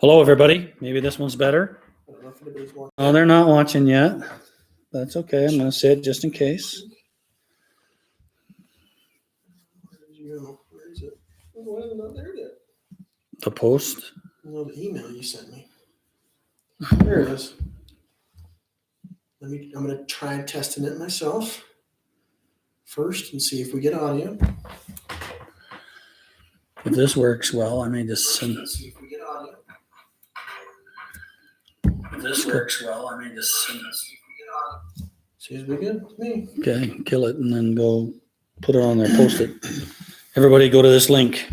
Hello, everybody. Maybe this one's better. I don't know if anybody's watching. Oh, they're not watching yet. That's okay. I'm going to say it just in case. Where is it? Oh, why is it not there yet? The post. No, the email you sent me. There it is. I'm going to try testing it myself first and see if we get audio. If this works well, I may just send. See if we get audio. If this works well, I may just send. Seems to be good with me. Okay, kill it and then go put it on there, post it. Everybody go to this link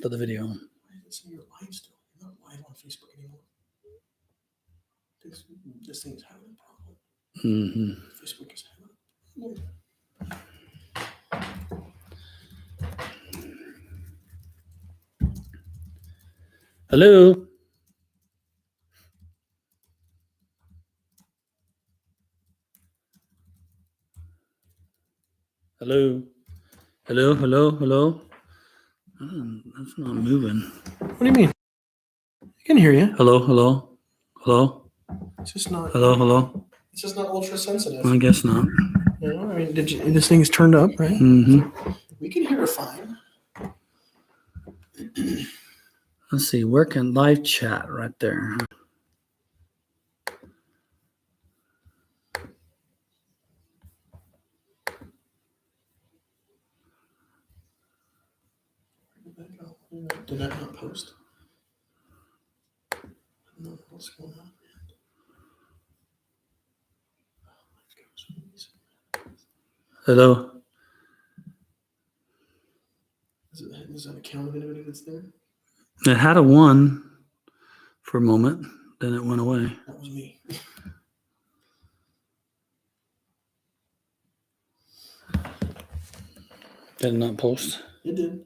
to the video. Why does it say you're live still? You're not live on Facebook anymore. This thing's having a problem. Mm-hmm. Facebook is having a problem. Hello. Hello. Hello. Hello. Hello. That's not moving. What do you mean? I can hear you. Hello. Hello. Hello. It's just not. Hello. Hello. It's just not ultra sensitive. I guess not. You know, I mean, this thing's turned up, right? Mm-hmm. We can hear it fine. Let's see. Where can live chat right there? Did that not post? I don't know what's going on. Hello. Does that account of anybody that's there? It had a 1 for a moment, then it went away. That was me. Did it not post? It did.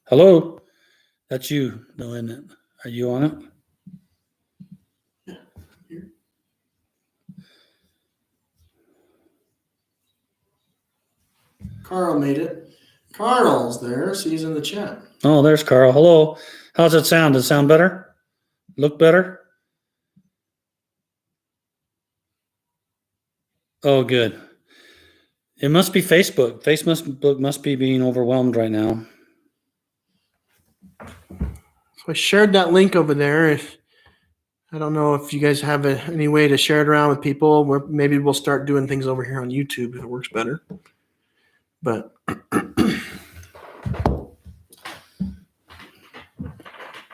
Hello? That's you, though, isn't it? Are you on it? Yeah. Here. Carl made it. Carl's there. So he's in the chat. Oh, there's Carl. Hello. How's it sound? Does it sound better? Look better? Oh, good. It must be Facebook. Facebook must be being overwhelmed right now. So I shared that link over there. I don't know if you guys have any way to share it around with people. Maybe we'll start doing things over here on YouTube if it works better. But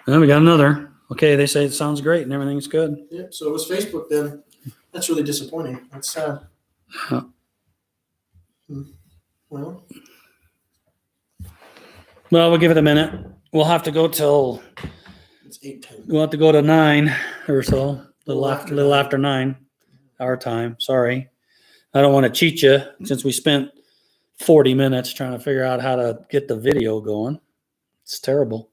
Then we got another. Okay, they say it sounds great and everything's good. yeah, so it was Facebook then. That's really disappointing. That's sad. Huh. Well, Well, we'll give it a minute. We'll have to go till it's 8:10. we'll have to go to 9 or so. Little Little after 9 our time. Sorry. I don't want to cheat you since we spent 40 minutes trying to figure out how to get the video going. It's terrible.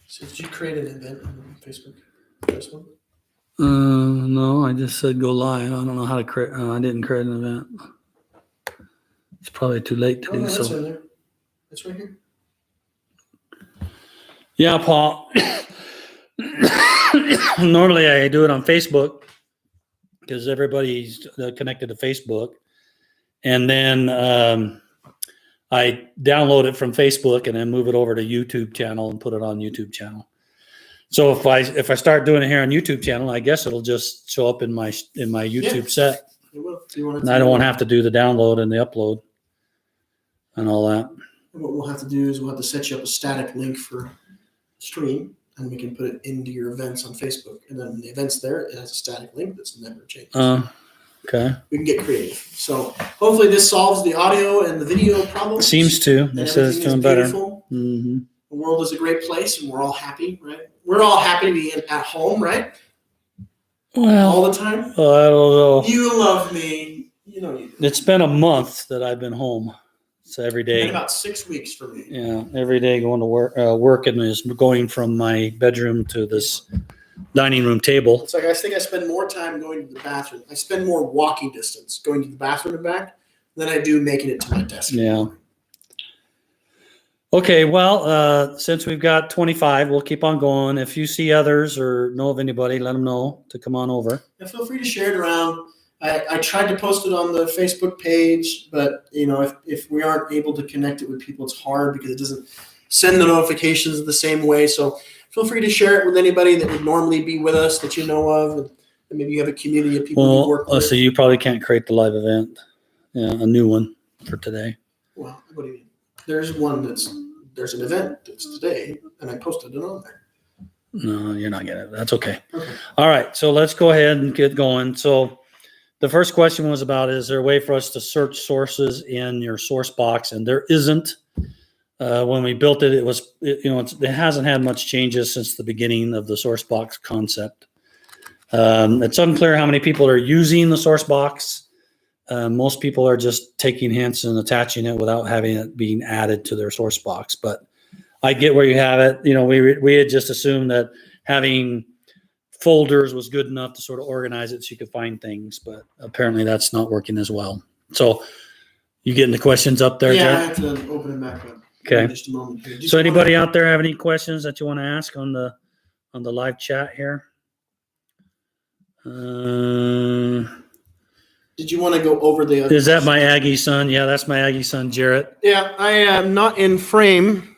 So did you create an event on Facebook? This one? No, I just said go live. I don't know how to create. I didn't create an event. It's probably too late to Oh, do no, that's so. in there. It's right here. Yeah, Paul. Normally I do it on Facebook because everybody's connected to Facebook. And then I download it from Facebook and then move it over to YouTube channel and put it on YouTube channel. So if I start doing it here on YouTube channel, I guess it'll just show up in my YouTube set. It will. Do you want it And I don't have to do the download and the upload and all that. And what we'll have to do is we'll have to set you up a static link for stream, and we can put it into your events on Facebook. And then the events there, it has a static link that's never changed. Okay. We can get creative. So hopefully this solves the audio and the video problem. Seems to. It says it's doing better. Mm-hmm. The world is a great place, and we're all happy, right? We're all happy to be at home, right? Well, all the time? I don't know. You love me. You know you do. It's been a month that I've been home. So every It's been day. about 6 weeks for me. Yeah, every day going to work, working is going from my bedroom to this dining room table. It's like I think I spend more time going to the bathroom. I spend more walking distance going to the bathroom and back than I do making it to my desk. Yeah. Okay, well, since we've got 25, we'll keep on going. If you see others or know of anybody, let them know to come on over. Yeah, feel free to share it around. I tried to post it on the Facebook page, but if we aren't able to connect it with people, it's hard because it doesn't send the notifications the same way. So feel free to share it with anybody that would normally be with us that you know of, and maybe you have a community of people you work with. So you probably can't create the live event, a new one for today. Well, what do you mean? There's an event that's today, and I posted it on there. No, you're not getting it. That's okay. All right, so let's go ahead and get going. So the first question was about, is there a way for us to search sources in your source box? And there isn't. When we built it, it hasn't had much changes since the beginning of the source box concept. It's unclear how many people are using the source box. Most people are just taking hints and attaching it without having it being added to their source box. But I get where you have it. We had just assumed that having folders was good enough to sort of organize it so you could find things, but apparently that's not working as well. So you getting the questions up there, Yeah, Jared? I have to open it back up. Okay. Just a moment here. So anybody out there have any questions that you want to ask on the live chat here? Did you want to go over the other? Is that my Aggie son? Yeah, that's my Aggie son, Jarrett. Yeah, I am not in frame.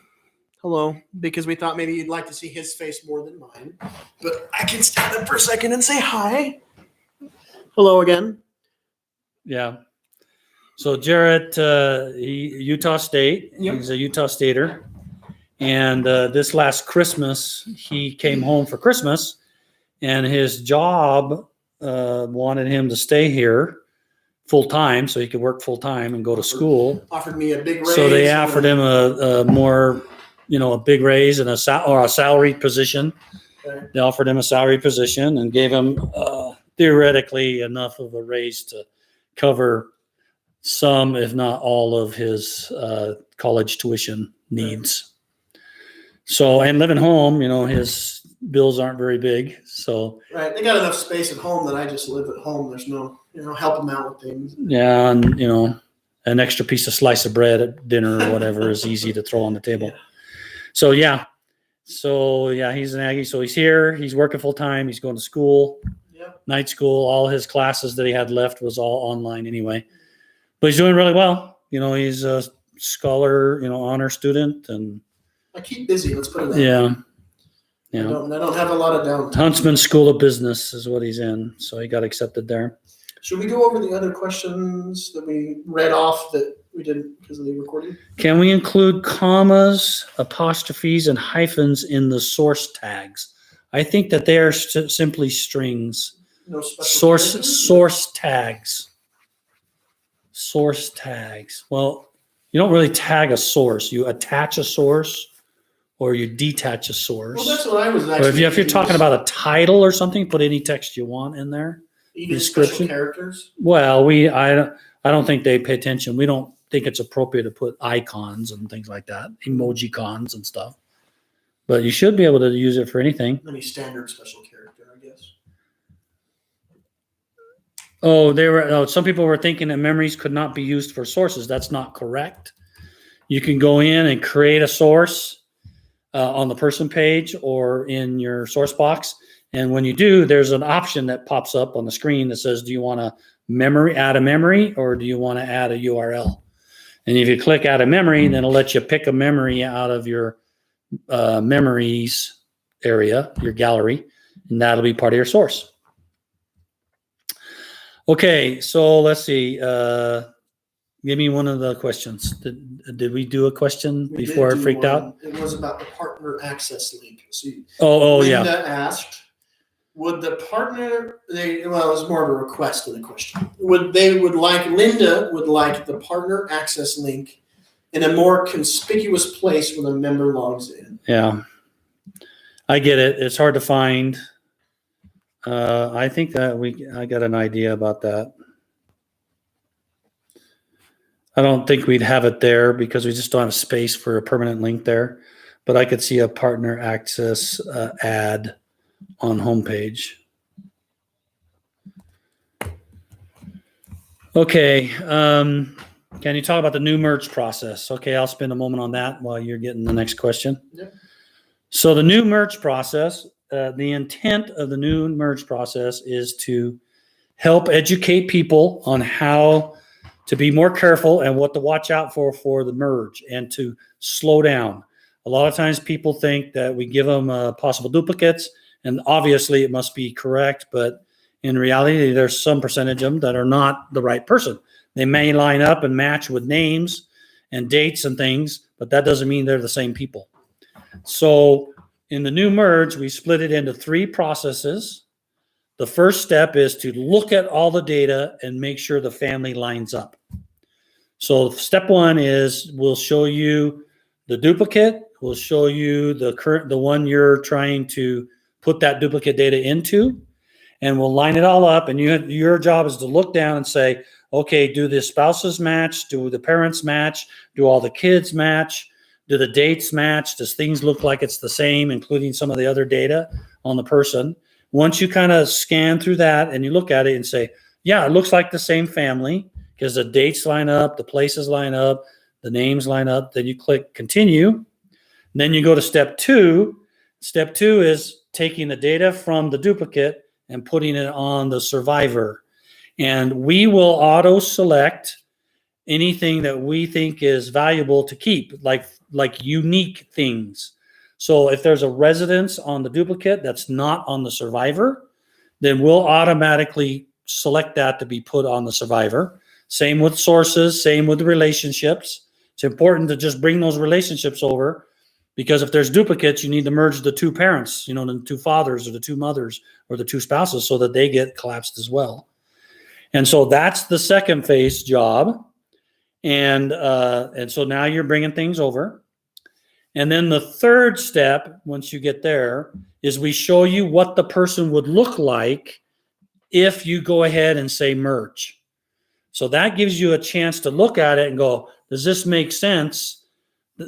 Hello, because we thought maybe you'd like to see his face more than mine. But I can stand up for a second and say hi. Hello again. Yeah. So Jarrett, Utah State. Yep. He's a Utah Stater. And this last Christmas, he came home for Christmas, and his job wanted him to stay here full time so he could work full time and go to school. Offered me a big raise. So they offered him a more, a big raise and a salaried position. Okay. They offered him a salaried position and gave him theoretically enough of a raise to cover some, if not all, of his college tuition needs. So, and living home, his bills aren't very big. So, right, they got enough space at home that I just live at home. There's no, help them out with things. Yeah, and an extra piece of slice of bread at dinner or whatever is easy to throw on the table. Yeah. So he's an Aggie. So he's here. He's working full time. He's going to school, night school. All his classes that he had left was all online anyway. But he's doing really well. He's a scholar, honor student, and I keep busy. Let's put it that way. Yeah. I don't have a lot of downtime. Huntsman School of Business is what he's in. So he got accepted there. Should we go over the other questions that we read off that we didn't because of the recording? Can we include commas, apostrophes, and hyphens in the source tags? I think that they are simply strings. No special Source tags. Source tags. Well, you don't really tag a source. You attach a source or you detach a source. Well, that's what I was actually. Or if you're talking about a title or something, put any text you want in there. Even description. Special characters? Well, I don't think they pay attention. We don't think it's appropriate to put icons and things like that, emoji cons and stuff. But you should be able to use it for anything. Any standard special character, I guess. Some people were thinking that memories could not be used for sources. That's not correct. You can go in and create a source on the person page or in your source box. And when you do, there's an option that pops up on the screen that says, do you want to add a memory, or do you want to add a URL? And if you click add a memory, then it'll let you pick a memory out of your memories area, your gallery, and that'll be part of your source. Okay, so let's see. Give me one of the questions. Did we do a question before I freaked out? It was about the partner access link. So Linda asked, would the partner, it was more of a request than a question. Linda would like the partner access link in a more conspicuous place when a member logs in. Yeah, I get it. It's hard to find. I think that I got an idea about that. I don't think we'd have it there because we just don't have space for a permanent link there. But I could see a partner access ad on homepage. Okay. Can you talk about the new merge process? Okay, I'll spend a moment on that while you're getting the next question. Yep. So the new merge process, the intent of the new merge process is to help educate people on how to be more careful and what to watch out for the merge and to slow down. A lot of times people think that we give them possible duplicates, and obviously it must be correct, but in reality, there's some percentage of them that are not the right person. They may line up and match with names and dates and things, but that doesn't mean they're the same people. So in the new merge, we split it into 3 processes. The first step is to look at all the data and make sure the family lines up. So step 1 is we'll show you the duplicate. We'll show you the one you're trying to put that duplicate data into, and we'll line it all up. And your job is to look down and say, okay, do the spouses match? Do the parents match? Do all the kids match? Do the dates match? Does things look like it's the same, including some of the other data on the person? Once you kind of scan through that and you look at it and say, yeah, it looks like the same family because the dates line up, the places line up, the names line up, then you click continue. Then you go to step 2. Step 2 is taking the data from the duplicate and putting it on the survivor. And we will auto select anything that we think is valuable to keep, like unique things. So if there's a residence on the duplicate that's not on the survivor, then we'll automatically select that to be put on the survivor. Same with sources, same with relationships. It's important to just bring those relationships over, because if there's duplicates, you need to merge the 2 parents, the 2 fathers or the 2 mothers or the 2 spouses so that they get collapsed as well. And so that's the second phase job. And so now you're bringing things over. And then the third step, once you get there, is we show you what the person would look like if you go ahead and say merge. So that gives you a chance to look at it and go, does this make sense?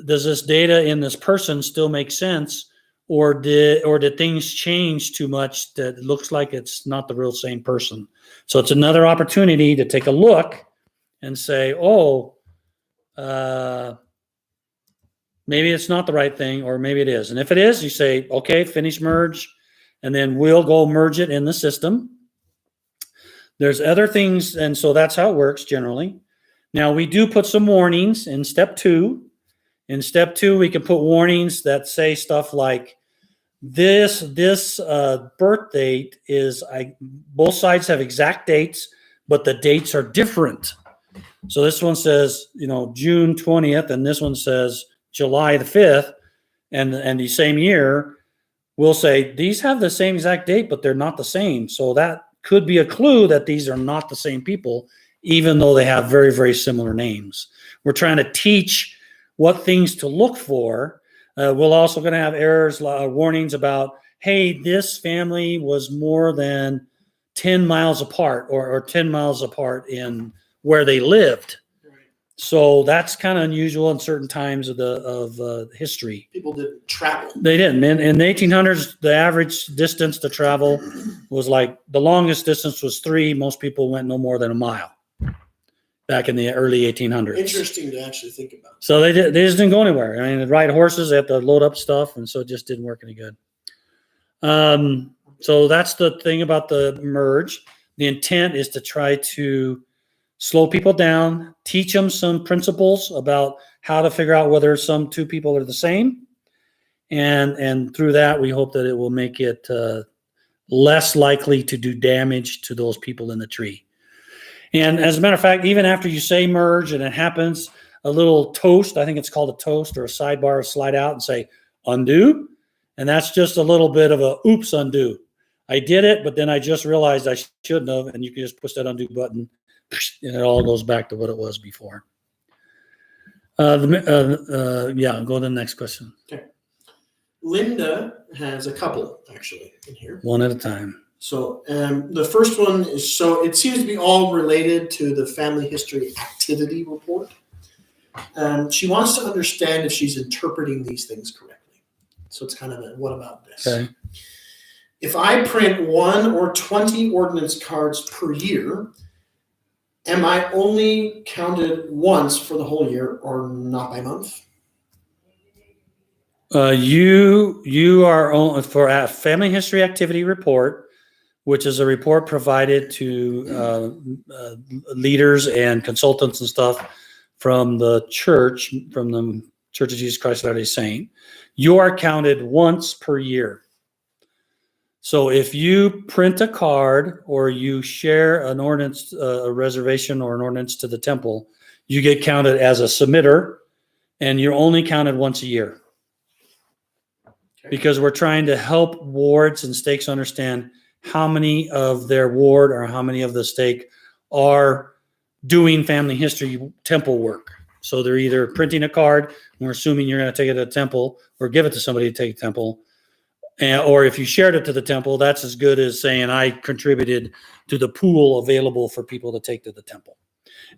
Does this data in this person still make sense? Or did things change too much that it looks like it's not the real same person? So it's another opportunity to take a look and say, maybe it's not the right thing, or maybe it is. And if it is, you say, okay, finish merge, and then we'll go merge it in the system. There's other things, and so that's how it works generally. Now, we do put some warnings in step 2. In step 2, we can put warnings that say stuff like, this birth date is, both sides have exact dates, but the dates are different. So this one says, June 20th, and this one says July the 5th, and the same year. We'll say these have the same exact date, but they're not the same. So that could be a clue that these are not the same people, even though they have very, very similar names. We're trying to teach what things to look for. We're also going to have errors, warnings about, hey, this family was more than 10 miles apart or 10 miles apart in where they lived. So that's kind of unusual in certain times of history. People didn't travel. They didn't. In the 1800s, the average distance to travel was like, the longest distance was 3. Most people went no more than a mile back in the early 1800s. Interesting to actually think about. So they just didn't go anywhere. I mean, they'd ride horses, they have to load up stuff, and so it just didn't work any good. So that's the thing about the merge. The intent is to try to slow people down, teach them some principles about how to figure out whether some 2 people are the same. And through that, we hope that it will make it less likely to do damage to those people in the tree. And as a matter of fact, even after you say merge and it happens, a little toast, I think it's called a toast or a sidebar, slide out and say undo. And that's just a little bit of a oops undo. I did it, but then I just realized I shouldn't have. And you can just push that undo button and it all goes back to what it was before. Go to the next question. Okay. Linda has a couple actually in here. One at a time. So the first one is, so it seems to be all related to the family history activity report. She wants to understand if she's interpreting these things correctly. So it's kind of a, what about this? Okay. If I print 1 or 20 ordinance cards per year, am I only counted once for the whole year or not by month? You are on for a family history activity report, which is a report provided to leaders and consultants and stuff from the church, from the Church of Jesus Christ of Latter-day Saint. You are counted once per year. So if you print a card or you share an ordinance, a reservation or an ordinance to the temple, you get counted as a submitter, and you're only counted once a year. Because we're trying to help wards and stakes understand how many of their ward or how many of the stake are doing family history temple work. So they're either printing a card, and we're assuming you're going to take it to the temple or give it to somebody to take the temple. Or if you shared it to the temple, that's as good as saying I contributed to the pool available for people to take to the temple.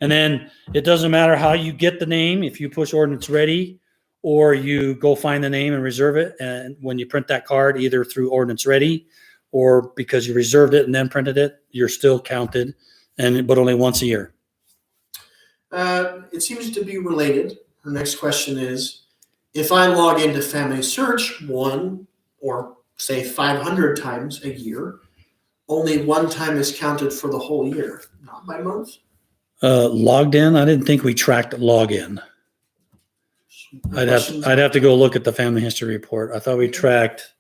And then it doesn't matter how you get the name. If you push ordinance ready or you go find the name and reserve it, and when you print that card, either through ordinance ready or because you reserved it and then printed it, you're still counted, but only once a year. It seems to be related. Her next question is, if I log into FamilySearch 1 or say 500 times a year, only one time is counted for the whole year, not by month? Logged in? I didn't think we tracked login. I'd have to go look at the family history report. I thought we tracked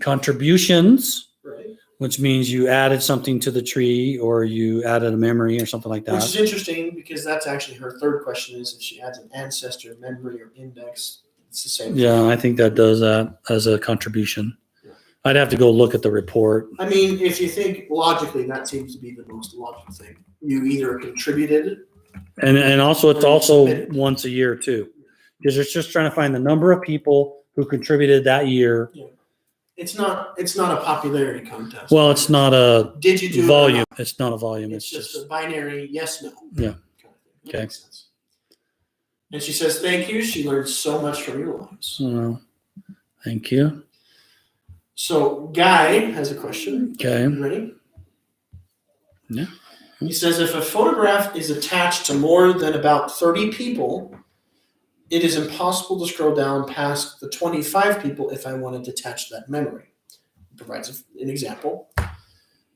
contributions, Right. which means you added something to the tree or you added a memory or something like that. Which is interesting because that's actually her third question is if she adds an ancestor, memory, or index. It's the same. Yeah, I think that does that as a contribution. Yeah. I'd have to go look at the report. I mean, if you think logically, that seems to be the most logical thing. You either contributed, and also it's also once a year too, because it's just trying to find the number of people who contributed that year. Yeah. It's not a popularity contest. Well, it's not a did you do volume. It's not a volume. It's just a binary yes no. Yeah. That okay. Makes sense. And she says, "Thank you. She learned so much from your lives." Thank you. So Guy has a question. Okay. You ready? Yeah. He says, if a photograph is attached to more than about 30 people, it is impossible to scroll down past the 25 people if I wanted to attach that memory. He provides an example.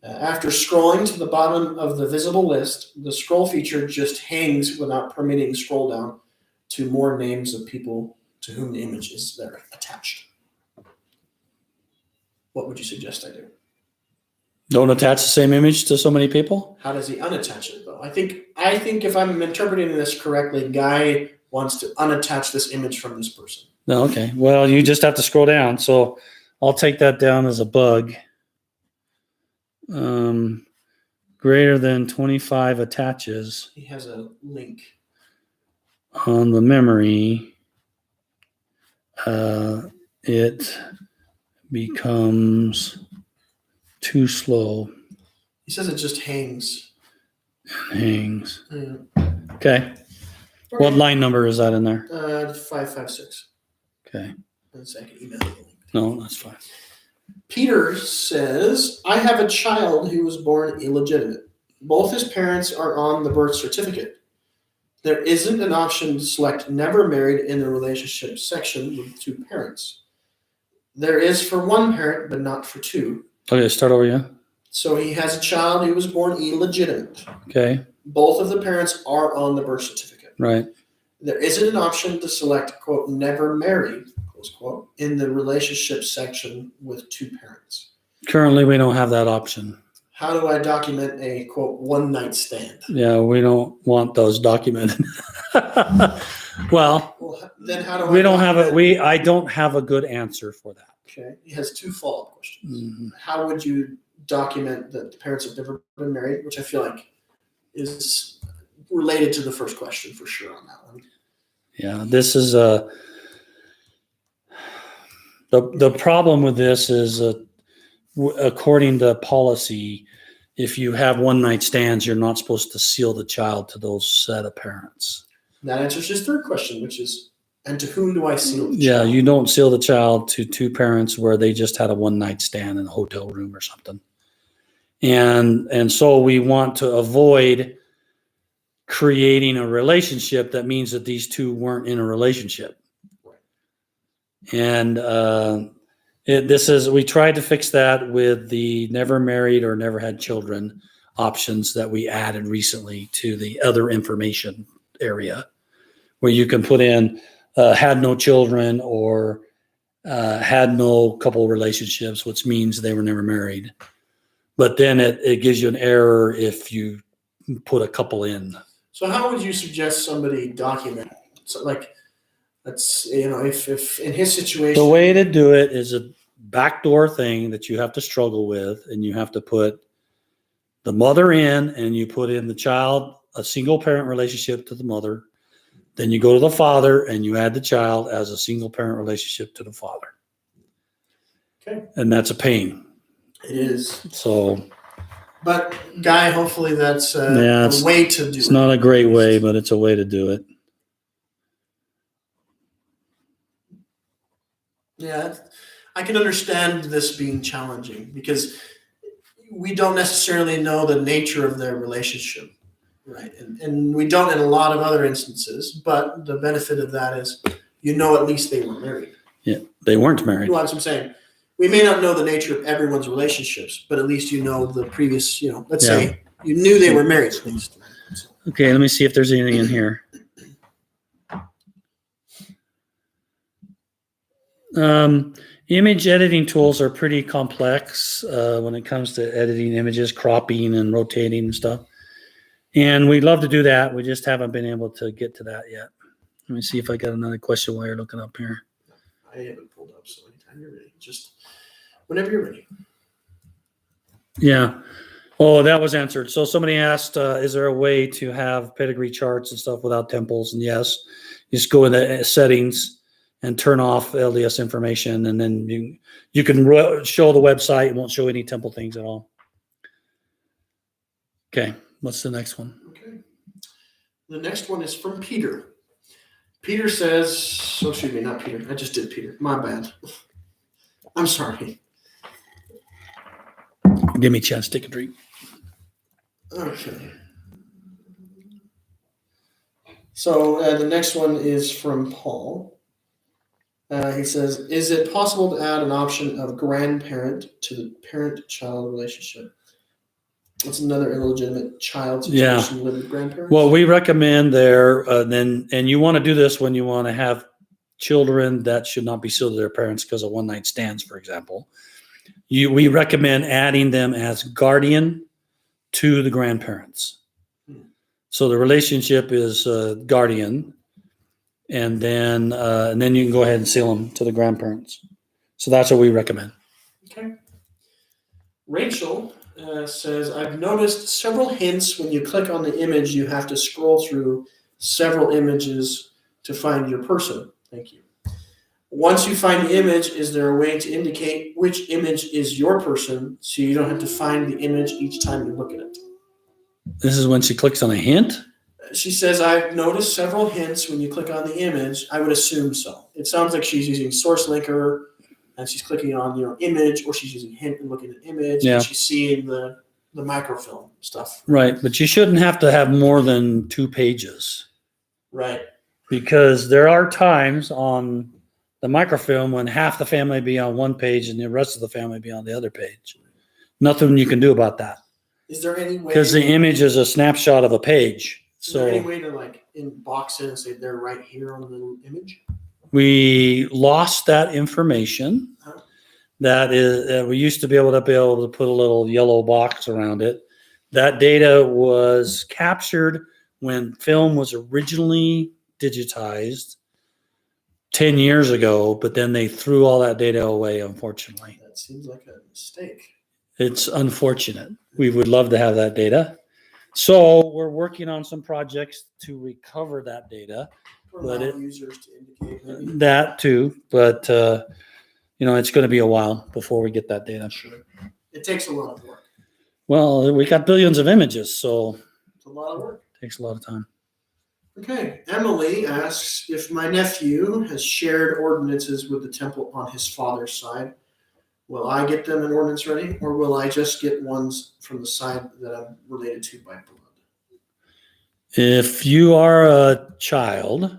After scrolling to the bottom of the visible list, the scroll feature just hangs without permitting scroll down to more names of people to whom the image is there attached. What would you suggest I do? Don't attach the same image to so many people? How does he unattach it, though? I think if I'm interpreting this correctly, Guy wants to unattach this image from this person. No, okay. Well, you just have to scroll down. So I'll take that down as a bug. Greater than 25 attaches. He has a link on the memory. It becomes too slow. He says it just hangs. Hangs. Yeah. Okay. What line number is that in there? 556. Okay. One second, email the link. No, that's fine. Peter says, I have a child who was born illegitimate. Both his parents are on the birth certificate. There isn't an option to select never married in the relationship section with two parents. There is for one parent, but not for two. Okay, start over, yeah. So he has a child who was born illegitimate. Okay. Both of the parents are on the birth certificate. Right. There isn't an option to select, quote, never married, close quote, in the relationship section with two parents. Currently, we don't have that option. How do I document a, quote, one-night stand? Yeah, we don't want those documented. Well, then how do we don't have I don't have a good answer for that. Okay. He has two follow-up questions. Mm-hmm. How would you document that the parents have never been married, which I feel like is related to the first question for sure on that one. Yeah, this is the problem with this is according to policy, if you have one night stands, you're not supposed to seal the child to those set of parents. That answers his third question, which is, and to whom do I seal the Yeah, child? you don't seal the child to two parents where they just had a one night stand in a hotel room or something. And so we want to avoid creating a relationship that means that these two weren't in a relationship. And we tried to fix that with the never married or never had children options that we added recently to the other information area, where you can put in had no children or had no couple relationships, which means they were never married. But then it gives you an error if you put a couple in. So how would you suggest somebody document? So like, let's, if in his situation. The way to do it is a backdoor thing that you have to struggle with, and you have to put the mother in, and you put in the child, a single parent relationship to the mother. Then you go to the father and you add the child as a single parent relationship to the father. Okay. And that's a pain. It is. So. But Guy, hopefully that's a way to do it. It's not a great way, but it's a way to do it. Yeah, I can understand this being challenging because we don't necessarily know the nature of their relationship, right? And we don't in a lot of other instances, but the benefit of that is, at least they were married. Yeah, they weren't married. You know what I'm saying? We may not know the nature of everyone's relationships, but at least the previous, let's say you knew they were married at least. Okay, let me see if there's anything in here. Image editing tools are pretty complex when it comes to editing images, cropping and rotating and stuff. And we'd love to do that. We just haven't been able to get to that yet. Let me see if I got another question while you're looking up here. I haven't pulled up, so anytime you're ready. Just whenever you're ready. Yeah. Oh, that was answered. So somebody asked, is there a way to have pedigree charts and stuff without temples? And yes, you just go in the settings and turn off LDS information, and then you can show the website. It won't show any temple things at all. Okay, what's the next one? Okay. The next one is from Peter. Peter says, excuse me, not Peter. I just did Peter. My bad. I'm sorry. Give me a chance to take a drink. Okay. So the next one is from Paul. He says, is it possible to add an option of grandparent to the parent-child relationship? That's another illegitimate child situation. Yeah. Live with grandparents. Well, we recommend and you want to do this when you want to have children that should not be sealed to their parents because of one night stands, for example. We recommend adding them as guardian to the grandparents. So the relationship is guardian, and then you can go ahead and seal them to the grandparents. So that's what we recommend. Okay. Rachel says, I've noticed several hints when you click on the image, you have to scroll through several images to find your person. Thank you. Once you find the image, is there a way to indicate which image is your person so you don't have to find the image each time you look at it? This is when she clicks on a hint? She says, I've noticed several hints when you click on the image. I would assume so. It sounds like she's using source linker and she's clicking on image, or she's using hint and looking at image, and she's seeing the microfilm stuff. Right, but you shouldn't have to have more than 2 pages. Right. Because there are times on the microfilm when half the family be on one page and the rest of the family be on the other page. Nothing you can do about that. Is there any way? Because the image is a snapshot of a page. Is there any way to box it and say they're right here on the little image? We lost that information. That is, we used to be able to put a little yellow box around it. That data was captured when film was originally digitized 10 years ago, but then they threw all that data away, unfortunately. That seems like a mistake. It's unfortunate. We would love to have that data. So we're working on some projects to recover that data. Or allow users to indicate maybe. That too, but it's going to be a while before we get that data. Sure. It takes a lot of work. Well, we got billions of images, so It's a lot of work. it takes a lot of time. Okay. Emily asks if my nephew has shared ordinances with the temple on his father's side. Will I get them an ordinance ready, or will I just get ones from the side that I'm related to by blood? If you are a child,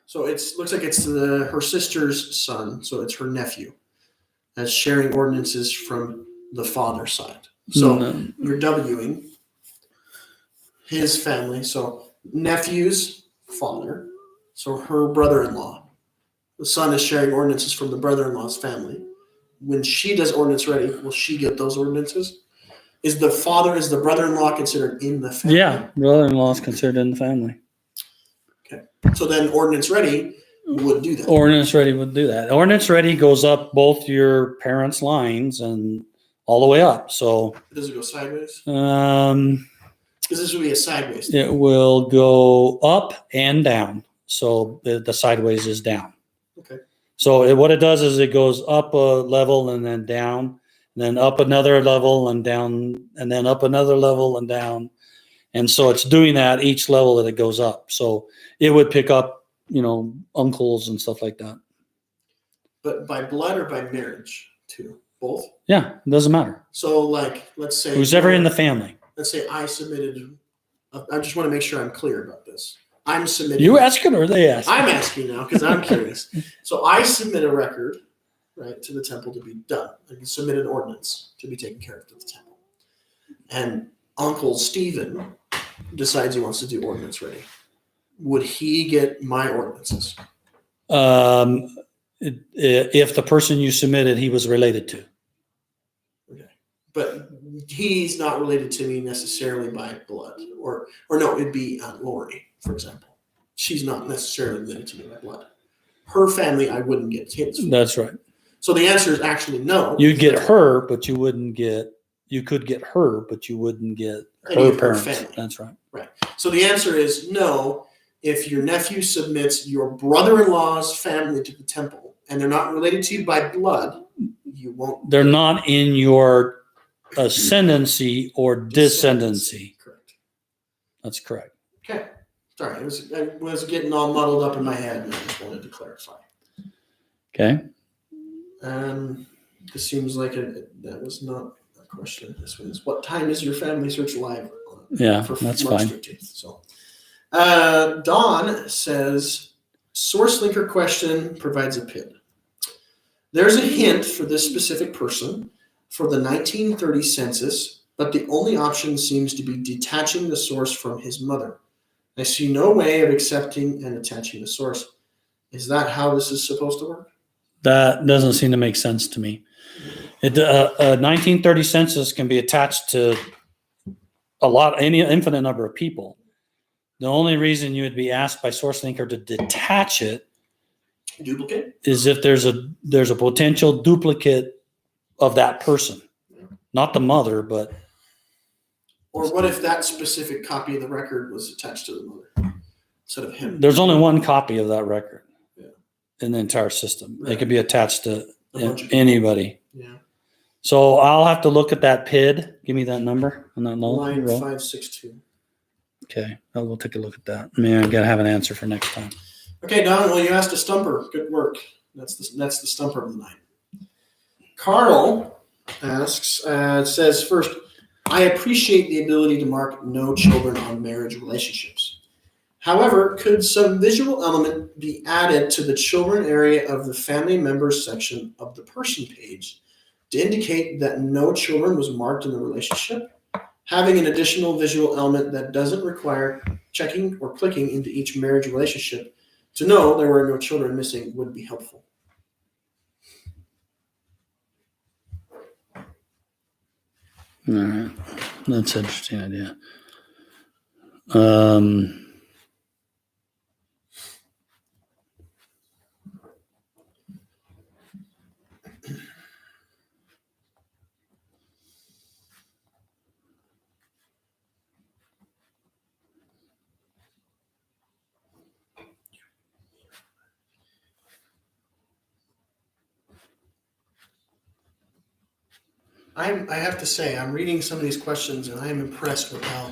So it looks like it's her sister's son, so it's her nephew, as sharing ordinances from the father's side. So No. you're Wing his family, so nephew's father, so her brother-in-law. The son is sharing ordinances from the brother-in-law's family. When she does ordinance ready, will she get those ordinances? Is the brother-in-law considered in the family? Yeah, brother-in-law is considered in the family. Okay. So then ordinance ready would do that. Ordinance ready would do that. Ordinance ready goes up both your parents' lines and all the way up. So Does it go sideways? Because this would be a sideways thing. It will go up and down. So the sideways is down. Okay. So what it does is it goes up a level and then down, and then up another level and down, and then up another level and down. And so it's doing that each level that it goes up. So it would pick up, uncles and stuff like that. But by blood or by marriage too? Both? Yeah, it doesn't matter. So let's say who's ever in the family. Let's say I submitted. I just want to make sure I'm clear about this. I'm submitting. You asking or they asking? I'm asking now because I'm curious. So I submit a record, right, to the temple to be done. I can submit an ordinance to be taken care of at the temple. And Uncle Stephen decides he wants to do ordinance ready. Would he get my ordinances? If the person you submitted, he was related to. Okay. But he's not related to me necessarily by blood. Or no, it'd be Lori, for example. She's not necessarily related to me by blood. Her family, I wouldn't get his. That's right. So the answer is actually no. You'd get her, but you wouldn't get. You could get her, but you wouldn't get her parents. Family. That's right. Right. So the answer is no. If your nephew submits your brother-in-law's family to the temple and they're not related to you by blood, you won't. They're not in your ascendancy or descendancy. Correct. That's correct. Okay. Sorry, I was getting all muddled up in my head, and I just wanted to clarify. Okay. This seems like that was not a question. This was, what time is your FamilySearch live? Yeah, that's March fine. 13th, so. Dawn says, source linker question provides a PID. There's a hint for this specific person for the 1930 census, but the only option seems to be detaching the source from his mother. I see no way of accepting and attaching the source. Is that how this is supposed to work? That doesn't seem to make sense to me. A 1930 census can be attached to any infinite number of people. The only reason you would be asked by SourceLinker to detach it duplicate is if there's a potential duplicate of that person, not the mother, but. Or what if that specific copy of the record was attached to the mother instead of him? There's only one copy of that record in the entire system. Right. It could be attached to anybody. Yeah. So I'll have to look at that PID. Give me that number on that line 562. Okay, we'll take a look at that. I gotta have an answer for next time. Okay, Don. Well, you asked a stumper. Good work. That's the stumper of the night. Carl asks, says first, I appreciate the ability to mark no children on marriage relationships. However, could some visual element be added to the children area of the family members section of the person page to indicate that no children was marked in the relationship? Having an additional visual element that doesn't require checking or clicking into each marriage relationship to know there were no children missing would be helpful. All right. That's an interesting idea. I have to say, I'm reading some of these questions, and I am impressed with how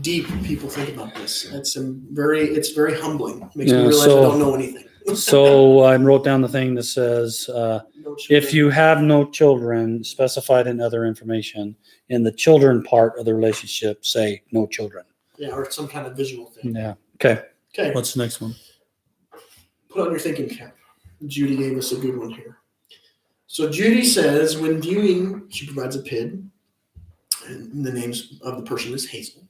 deep people think about this. It's very humbling. It makes me realize I don't know anything. So I wrote down the thing that says, No if children. you have no children specified in other information, in the children part of the relationship, say no children. Yeah, or some kind of visual thing. Yeah. Okay. Okay. What's the next one? Put on your thinking cap. Judy gave us a good one here. So Judy says, when viewing, she provides a PID, and the names of the person is Hazel.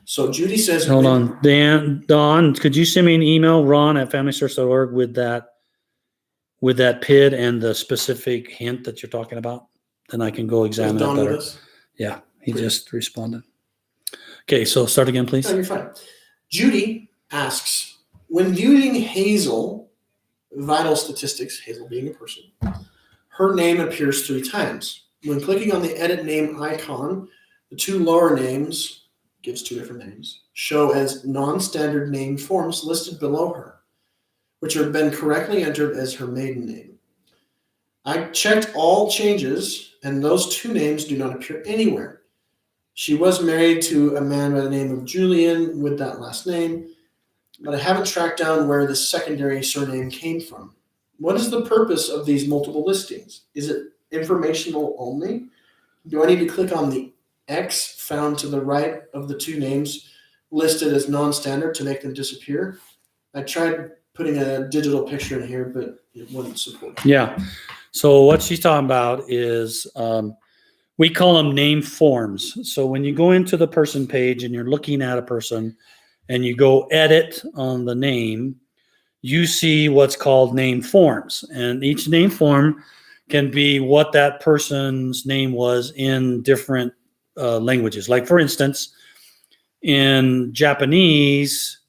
So Judy says, Hold on. Don, could you send me an email, ron@familysearch.org, with that PID and the specific hint that you're talking about? Then I can go examine it Don with better. us? Yeah, he Great. just responded. Okay, so start again, please. No, you're fine. Judy asks, when viewing Hazel, vital statistics, Hazel being a person, her name appears 3 times. When clicking on the edit name icon, the 2 lower names, gives 2 different names, show as non-standard name forms listed below her, which have been correctly entered as her maiden name. I checked all changes, and those 2 names do not appear anywhere. She was married to a man by the name of Julian with that last name, but I haven't tracked down where the secondary surname came from. What is the purpose of these multiple listings? Is it informational only? Do I need to click on the X found to the right of the 2 names listed as non-standard to make them disappear? I tried putting a digital picture in here, but it wouldn't support it. Yeah. So what she's talking about is we call them name forms. So when you go into the person page and you're looking at a person and you go edit on the name, you see what's called name forms. And each name form can be what that person's name was in different languages. Like, for instance, in Japanese,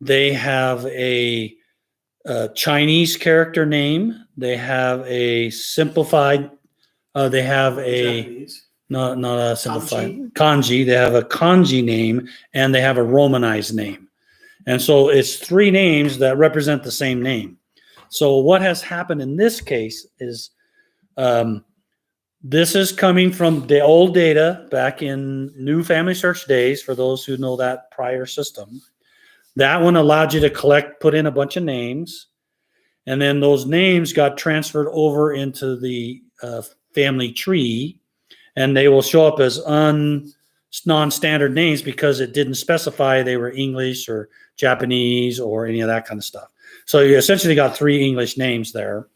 they have a Chinese character name. They have a simplified, they have a, Japanese. not a simplified, kanji. They have a kanji name and they have a romanized name. And so it's 3 names that represent the same name. So what has happened in this case is this is coming from the old data back in new FamilySearch days, for those who know that prior system. That one allowed you to put in a bunch of names, and then those names got transferred over into the family tree, and they will show up as non-standard names because it didn't specify they were English or Japanese or any of that kind of stuff. So you essentially got 3 English names there.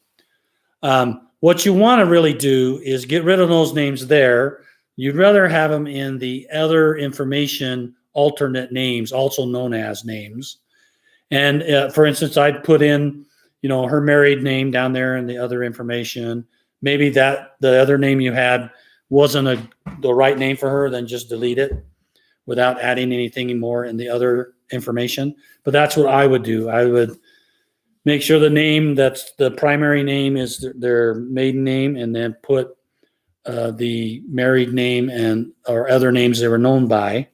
What you want to really do is get rid of those names there. You'd rather have them in the other information alternate names, also known as names. And for instance, I'd put in, her married name down there and the other information. Maybe that the other name you had wasn't the right name for her, then just delete it without adding anything more in the other information. But that's what I would do. I would make sure the name that's the primary name is their maiden name, and then put the married name or other names they were known by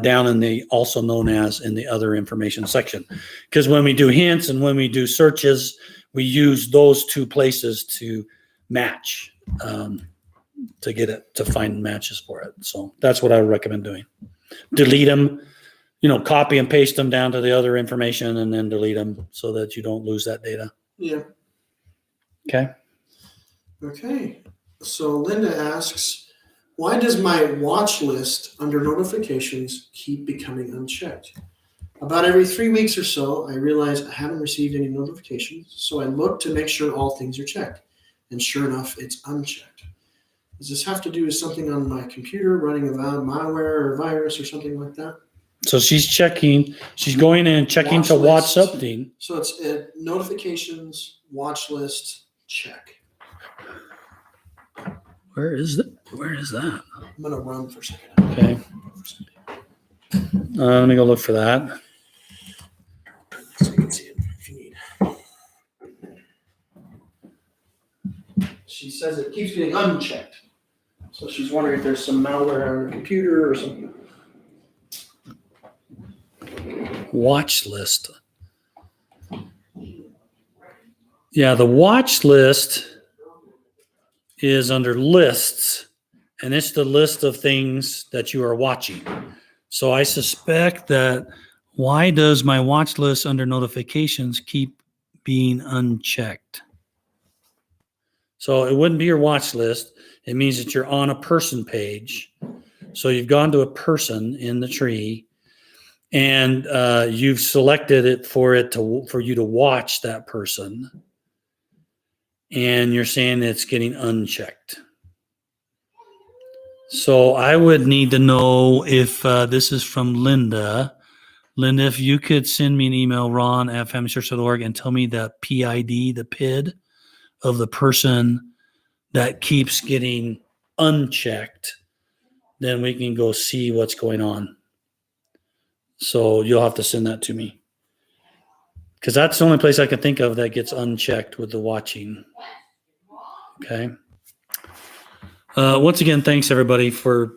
down in the also known as in the other information section. Because when we do hints and when we do searches, we use those 2 places to match, to find matches for it. So that's what I would recommend doing. Delete them, copy and paste them down to the other information and then delete them so that you don't lose that data. Yeah. Okay. Okay. So Linda asks, why does my watch list under notifications keep becoming unchecked? About every 3 weeks or so, I realize I haven't received any notifications, so I look to make sure all things are checked. And sure enough, it's unchecked. Does this have to do with something on my computer, running a malware or virus or something like that? So she's going in and checking Watch to watch lists. something. So it's notifications, watch list, check. Where is that? I'm going to run for a second. Okay. Let me go look for that. So you can see it if you need. She says it keeps getting unchecked. So she's wondering if there's some malware on her computer or something. Watch list. Yeah, the watch list is under lists, and it's the list of things that you are watching. So I suspect that why does my watch list under notifications keep being unchecked? So it wouldn't be your watch list. It means that you're on a person page. So you've gone to a person in the tree, and you've selected it for you to watch that person, and you're saying it's getting unchecked. So I would need to know if this is from Linda. Linda, if you could send me an email, ron@FamilySearch.org, and tell me the PID, the PID of the person that keeps getting unchecked, then we can go see what's going on. So you'll have to send that to me, because that's the only place I can think of that gets unchecked with the watching. Okay. Once again, thanks everybody for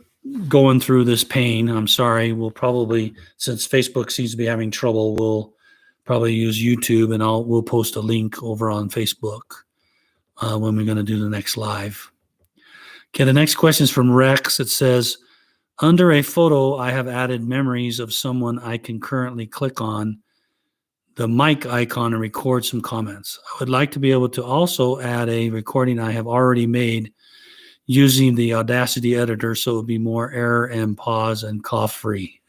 going through this pain. I'm sorry. We'll probably, since Facebook seems to be having trouble, we'll probably use YouTube, and we'll post a link over on Facebook when we're going to do the next live. Okay, the next question is from Rex. It says, under a photo, I have added memories of someone I can currently click on the mic icon and record some comments. I would like to be able to also add a recording I have already made using the Audacity editor, so it would be more error and pause and cough free.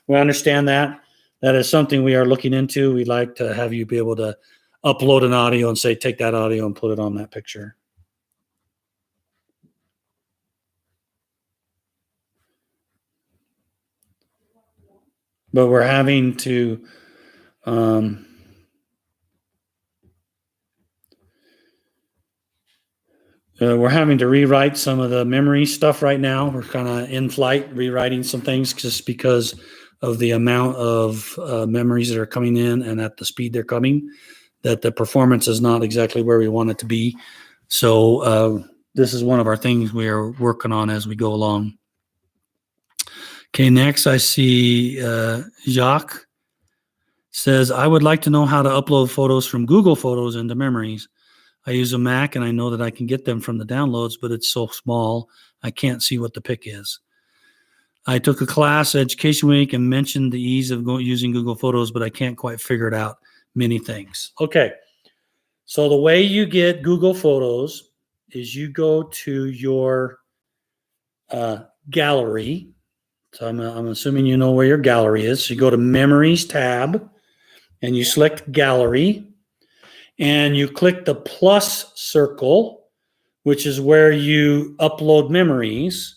We understand that. That is something we are looking into. We'd like to have you be able to upload an audio and say, take that audio and put it on that picture. But we're having to rewrite some of the memory stuff right now. We're kind of in flight rewriting some things just because of the amount of memories that are coming in and at the speed they're coming, that the performance is not exactly where we want it to be. So this is one of our things we are working on as we go along. Okay, next I see Jacques says, I would like to know how to upload photos from Google Photos into memories. I use a Mac and I know that I can get them from the downloads, but it's so small, I can't see what the pic is. I took a class, Education Week, and mentioned the ease of using Google Photos, but I can't quite figure it out. Many things. Okay, so the way you get Google Photos is you go to your gallery. So I'm assuming you know where your gallery is. So you go to Memories tab, and you select Gallery, and you click the plus circle, which is where you upload memories.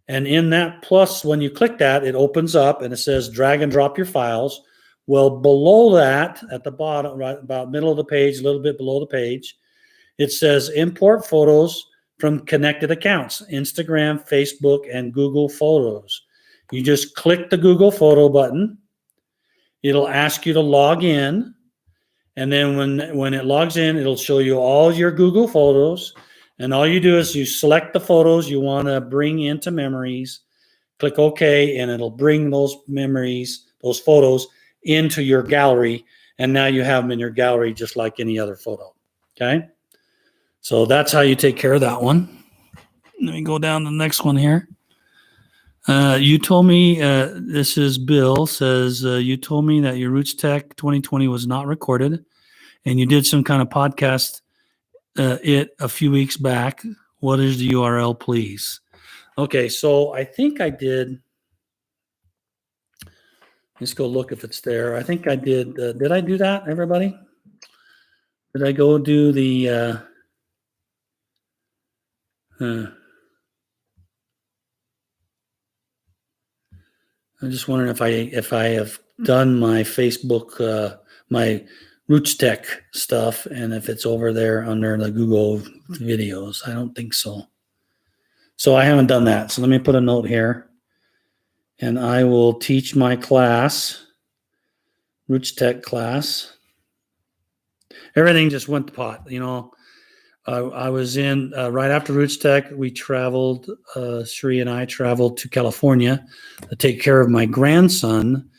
And in that plus, when you click that, it opens up and it says drag and drop your files. Well, below that, at the bottom, right about middle of the page, a little bit below the page, it says import photos from connected accounts, Instagram, Facebook, and Google Photos. You just click the Google Photo button. It'll ask you to log in. And then when it logs in, it'll show you all your Google Photos. And all you do is you select the photos you want to bring into memories, click OK, and it'll bring those memories, those photos, into your gallery. And now you have them in your gallery just like any other photo. Okay? So that's how you take care of that one. Let me go down to the next one here. You told me, this is Bill, says, you told me that your Roots Tech 2020 was not recorded, and you did some kind of podcast a few weeks back. What is the URL, please? Okay, so I think I did. Let's go look if it's there. I think I did. Did I do that, everybody? Did I go do the... I'm just wondering if I have done my Facebook, my Roots Tech stuff, and if it's over there under the Google videos. I don't think so. So I haven't done that. So let me put a note here, and I will teach my class, Roots Tech class. Everything just went to pot, you know. I was in right after Roots Tech. We traveled, Sri and I traveled to California to take care of my grandson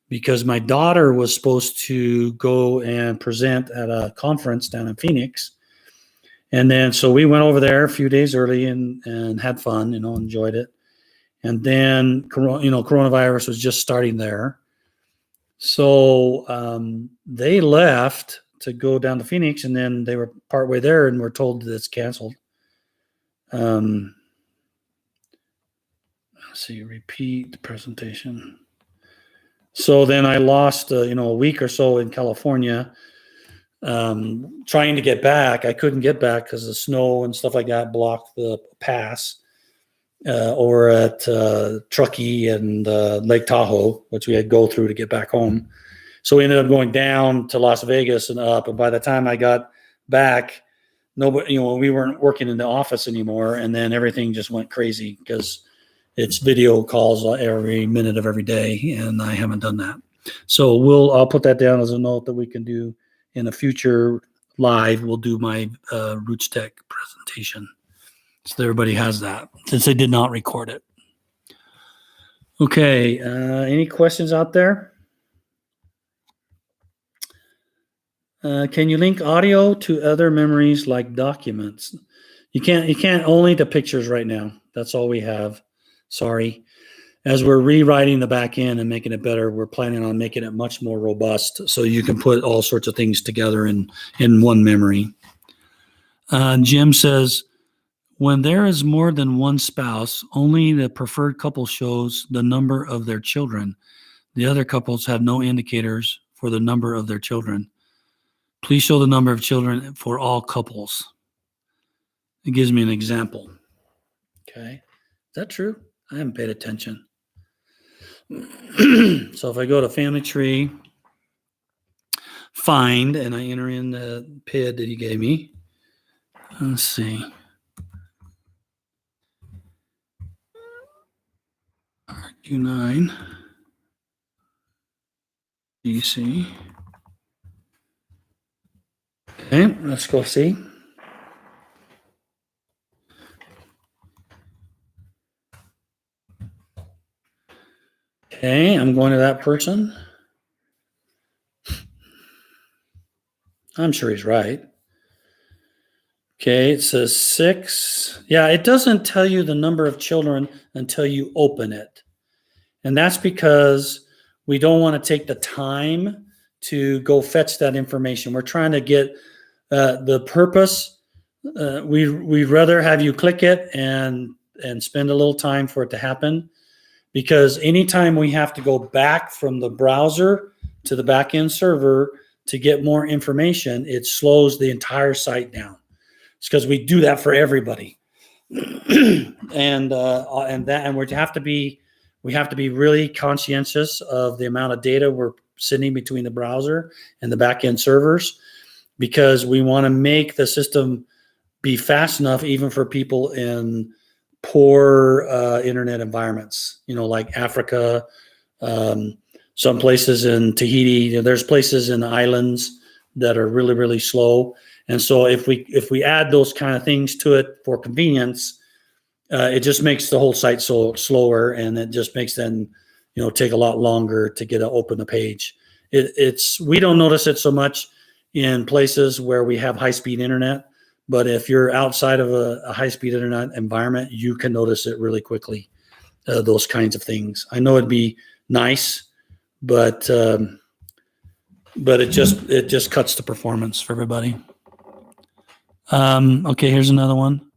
because my daughter was supposed to go and present at a conference down in Phoenix. And then, so we went over there a few days early and had fun, enjoyed it. And then, coronavirus was just starting there. So they left to go down to Phoenix, and then they were partway there and were told that it's canceled. Let's see, repeat the presentation. So then I lost, a week or so in California trying to get back. I couldn't get back because the snow and stuff like that blocked the pass over at Truckee and Lake Tahoe, which we had to go through to get back home. So we ended up going down to Las Vegas and up. And by the time I got back, nobody, we weren't working in the office anymore. And then everything just went crazy because it's video calls every minute of every day, and I haven't done that. So I'll put that down as a note that we can do in a future live. We'll do my Roots Tech presentation, so everybody has that, since they did not record it. Okay, any questions out there? Can you link audio to other memories like documents? You can't only to pictures right now. That's all we have. Sorry. As we're rewriting the back end and making it better, we're planning on making it much more robust so you can put all sorts of things together in one memory. Jim says, when there is more than one spouse, only the preferred couple shows the number of their children. The other couples have no indicators for the number of their children. Please show the number of children for all couples. It gives me an example. Okay. Is that true? I haven't paid attention. So if I go to Family Tree, find, and I enter in the PID that he gave me. Let's see. RQ9. DC. Okay, let's go see. Okay, I'm going to that person. I'm sure he's right. Okay, it says 6. Yeah, it doesn't tell you the number of children until you open it. And that's because we don't want to take the time to go fetch that information. We're trying to get the purpose. We'd rather have you click it and spend a little time for it to happen. Because anytime we have to go back from the browser to the backend server to get more information, it slows the entire site down. It's because we do that for everybody, and we have to be really conscientious of the amount of data we're sending between the browser and the backend servers, because we want to make the system be fast enough even for people in poor internet environments, like Africa, some places in Tahiti. There's places in the islands that are really, really slow. And so if we add those kind of things to it for convenience, it just makes the whole site so slower, and it just makes them, take a lot longer to get to open the page. We don't notice it so much in places where we have high-speed internet. But if you're outside of a high-speed internet environment, you can notice it really quickly, those kinds of things. I know it'd be nice, but it just cuts the performance for everybody. Okay, here's another one.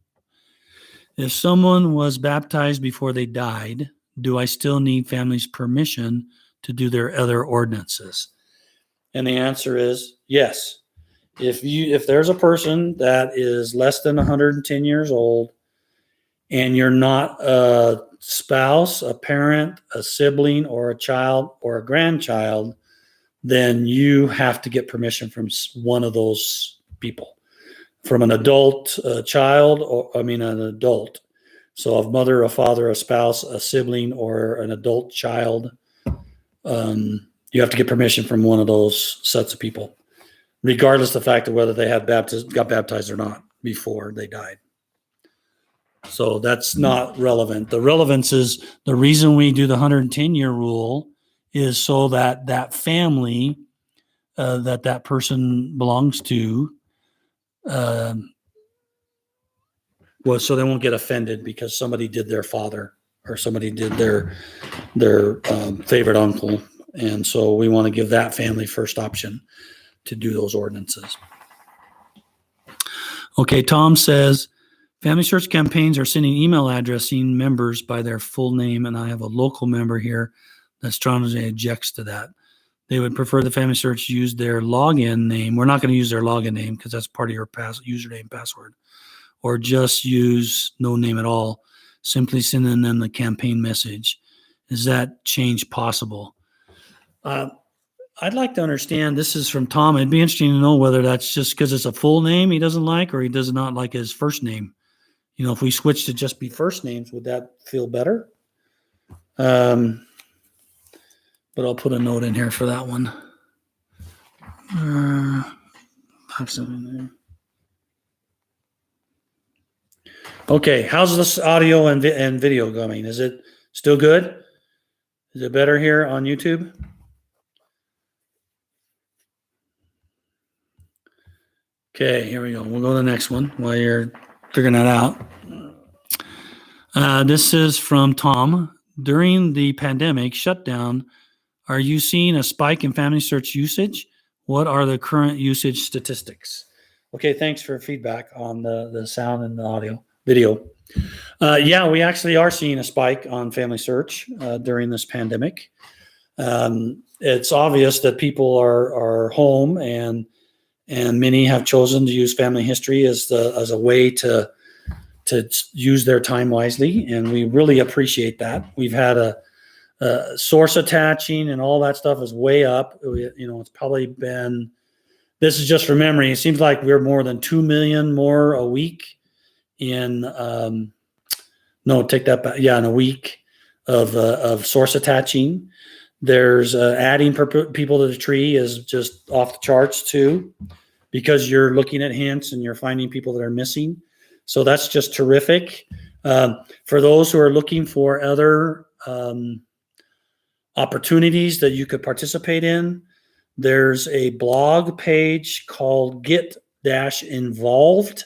If someone was baptized before they died, do I still need family's permission to do their other ordinances? And the answer is yes. If there's a person that is less than 110 years old and you're not a spouse, a parent, a sibling, or a child or a grandchild, then you have to get permission from one of those people, from an adult, an adult. So a mother, a father, a spouse, a sibling, or an adult child, you have to get permission from one of those sets of people, regardless of the fact of whether they got baptized or not before they died. So that's not relevant. The relevance is the reason we do the 110-year rule is so that family that person belongs to Well, so they won't get offended because somebody did their father or somebody did their favorite uncle. And so we want to give that family first option to do those ordinances. Okay, Tom says, Family Search campaigns are sending email addressing members by their full name, and I have a local member here that strongly objects to that. They would prefer the Family Search use their login name. We're not going to use their login name because that's part of your username password. Or just use no name at all, simply sending them the campaign message. Is that change possible? I'd like to understand, this is from Tom. It'd be interesting to know whether that's just because it's a full name he doesn't like, or he does not like his first name. You know, if we switch to just be first names, would that feel better? But I'll put a note in here for that one. Have something there. Okay, how's this audio and video going? Is it still good? Is it better here on YouTube? Okay, here we go. We'll go to the next one while you're figuring that out. This is from Tom. During the pandemic shutdown, are you seeing a spike in Family Search usage? What are the current usage statistics? Okay, thanks for feedback on the sound and the audio, video. Yeah, we actually are seeing a spike on Family Search during this pandemic. It's obvious that people are home, and many have chosen to use family history as a way to use their time wisely, and we really appreciate that. We've had a source attaching and all that stuff is way up. It's probably been, this is just from memory, it seems like we're more than 2 million more a week in no, take that back. Yeah, in a week of source attaching. There's adding people to the tree is just off the charts too, because you're looking at hints and you're finding people that are missing. So that's just terrific. For those who are looking for other opportunities that you could participate in, there's a blog page called Get-Involved.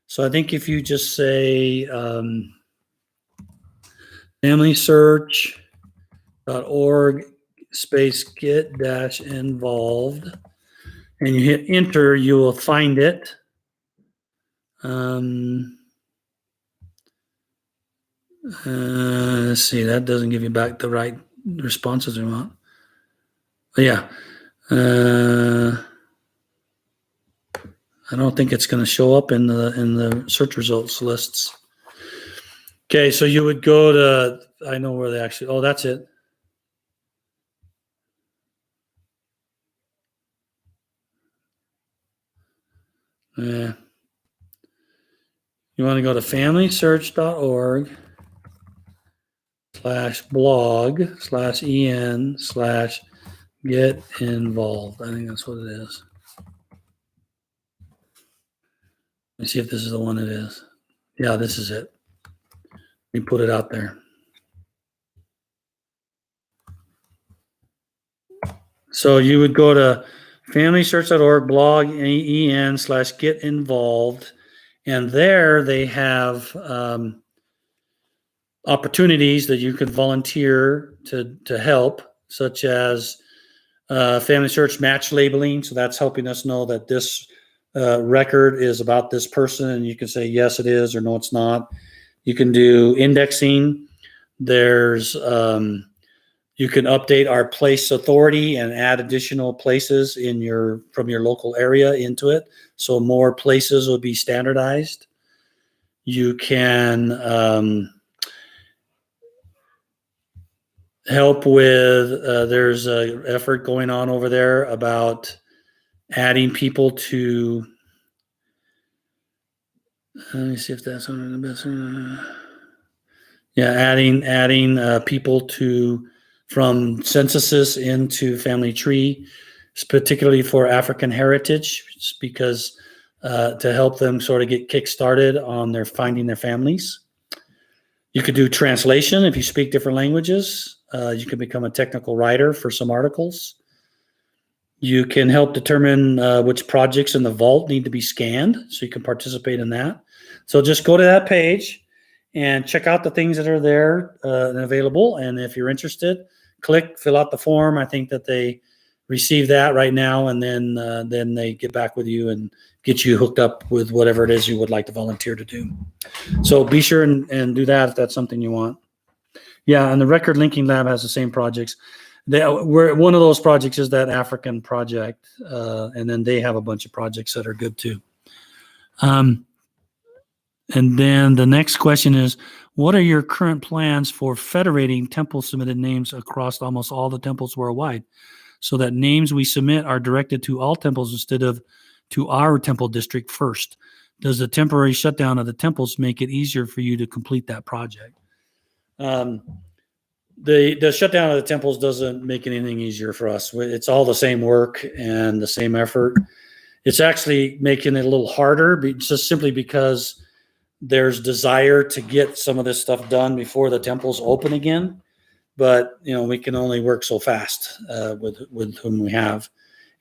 So I think if you just say FamilySearch.org space get-involved and you hit enter, you will find it. Let's see, that doesn't give you back the right responses we want. But yeah. I don't think it's going to show up in the search results lists. Okay, so you would go to, I know where they actually, oh, that's it. Yeah. You want to go to FamilySearch.org/blog/en/get involved. I think that's what it is. Let me see if this is the one it is. Yeah, this is it. We put it out there. So you would go to FamilySearch.org blog en/get involved, and there they have opportunities that you could volunteer to help, such as Family Search match labeling. So that's helping us know that this record is about this person, and you can say yes it is or no it's not. You can do indexing. There's you can update our place authority and add additional places from your local area into it, so more places will be standardized. You can help with there's an effort going on over there about adding people to, let me see if that's one of the best. Yeah, adding people from censuses into family tree, particularly for African heritage, because to help them sort of get kick-started on finding their families. You could do translation if you speak different languages. You can become a technical writer for some articles. You can help determine which projects in the vault need to be scanned, so you can participate in that. So just go to that page and check out the things that are there and available. And if you're interested, click, fill out the form. I think that they receive that right now, and then they get back with you and get you hooked up with whatever it is you would like to volunteer to do. So be sure and do that if that's something you want. Yeah, and the Record Linking Lab has the same projects. One of those projects is that African project, and then they have a bunch of projects that are good too. And then the next question is, what are your current plans for federating temple submitted names across almost all the temples worldwide, so that names we submit are directed to all temples instead of to our temple district first? Does the temporary shutdown of the temples make it easier for you to complete that project? The shutdown of the temples doesn't make anything easier for us. It's all the same work and the same effort. It's actually making it a little harder, just simply because there's desire to get some of this stuff done before the temples open again. But we can only work so fast with whom we have,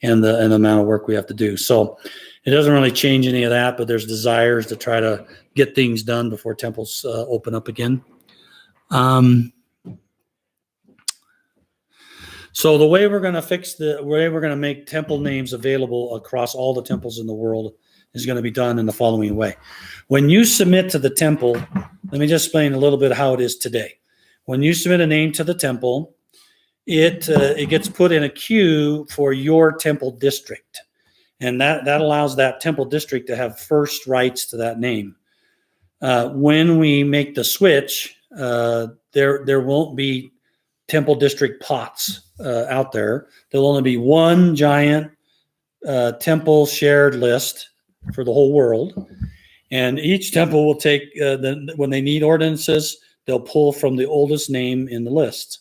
and the amount of work we have to do. So it doesn't really change any of that. But there's desires to try to get things done before temples open up again. So the way we're going to make temple names available across all the temples in the world is going to be done in the following way. When you submit to the temple, let me just explain a little bit how it is today. When you submit a name to the temple, it gets put in a queue for your temple district, and that allows that temple district to have first rights to that name. When we make the switch, there won't be temple district pots out there. There'll only be one giant temple shared list for the whole world, and each temple will take when they need ordinances, they'll pull from the oldest name in the list.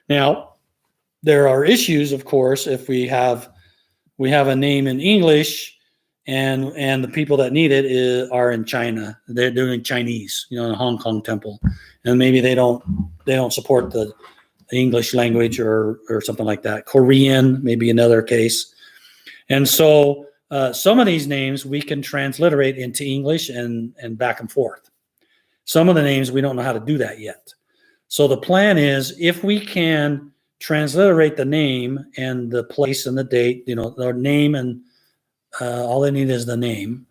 Now, there are issues, of course, if we have a name in English and the people that need it are in China. They're doing Chinese, in a Hong Kong temple, and maybe they don't support the English language or something like that. Korean, maybe another case. And so some of these names we can transliterate into English and back and forth. Some of the names we don't know how to do that yet. So the plan is, if we can transliterate the name and the place and the date, their name, and all they need is the name.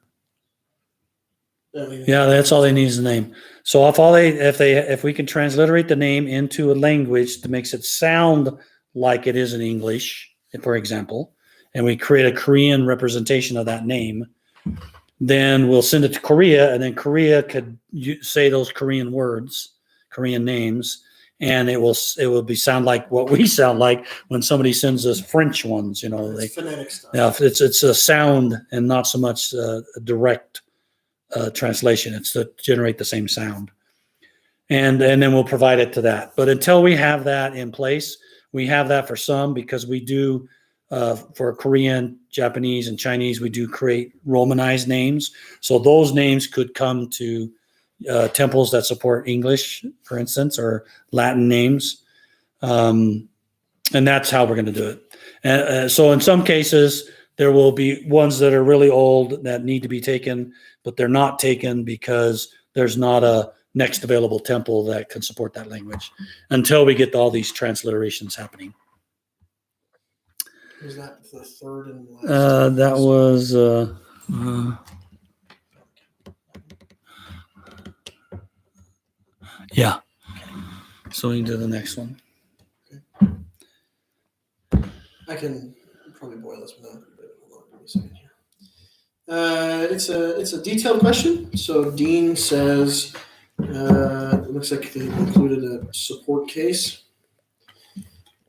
Yeah, that's all they need is the name. So if we can transliterate the name into a language that makes it sound like it is in English, for example, and we create a Korean representation of that name, then we'll send it to Korea, and then Korea could say those Korean words, Korean names, and it will sound like what we sound like when somebody sends us French ones. It's phonetic stuff. Yeah, it's a sound and not so much a direct translation. It's to generate the same sound, and then we'll provide it to that. But until we have that in place, we have that for some, because we do for Korean, Japanese, and Chinese, we do create Romanized names. So those names could come to temples that support English, for instance, or Latin names, and that's how we're going to do it. And so in some cases, there will be ones that are really old that need to be taken, but they're not taken because there's not a next available temple that can support that language until we get all these transliterations happening. Was that the third and last? That was yeah. So we can do the next one. I can probably boil this one out. Hold on, give me a second here. It's a detailed question. So Dean says it looks like they included a support case.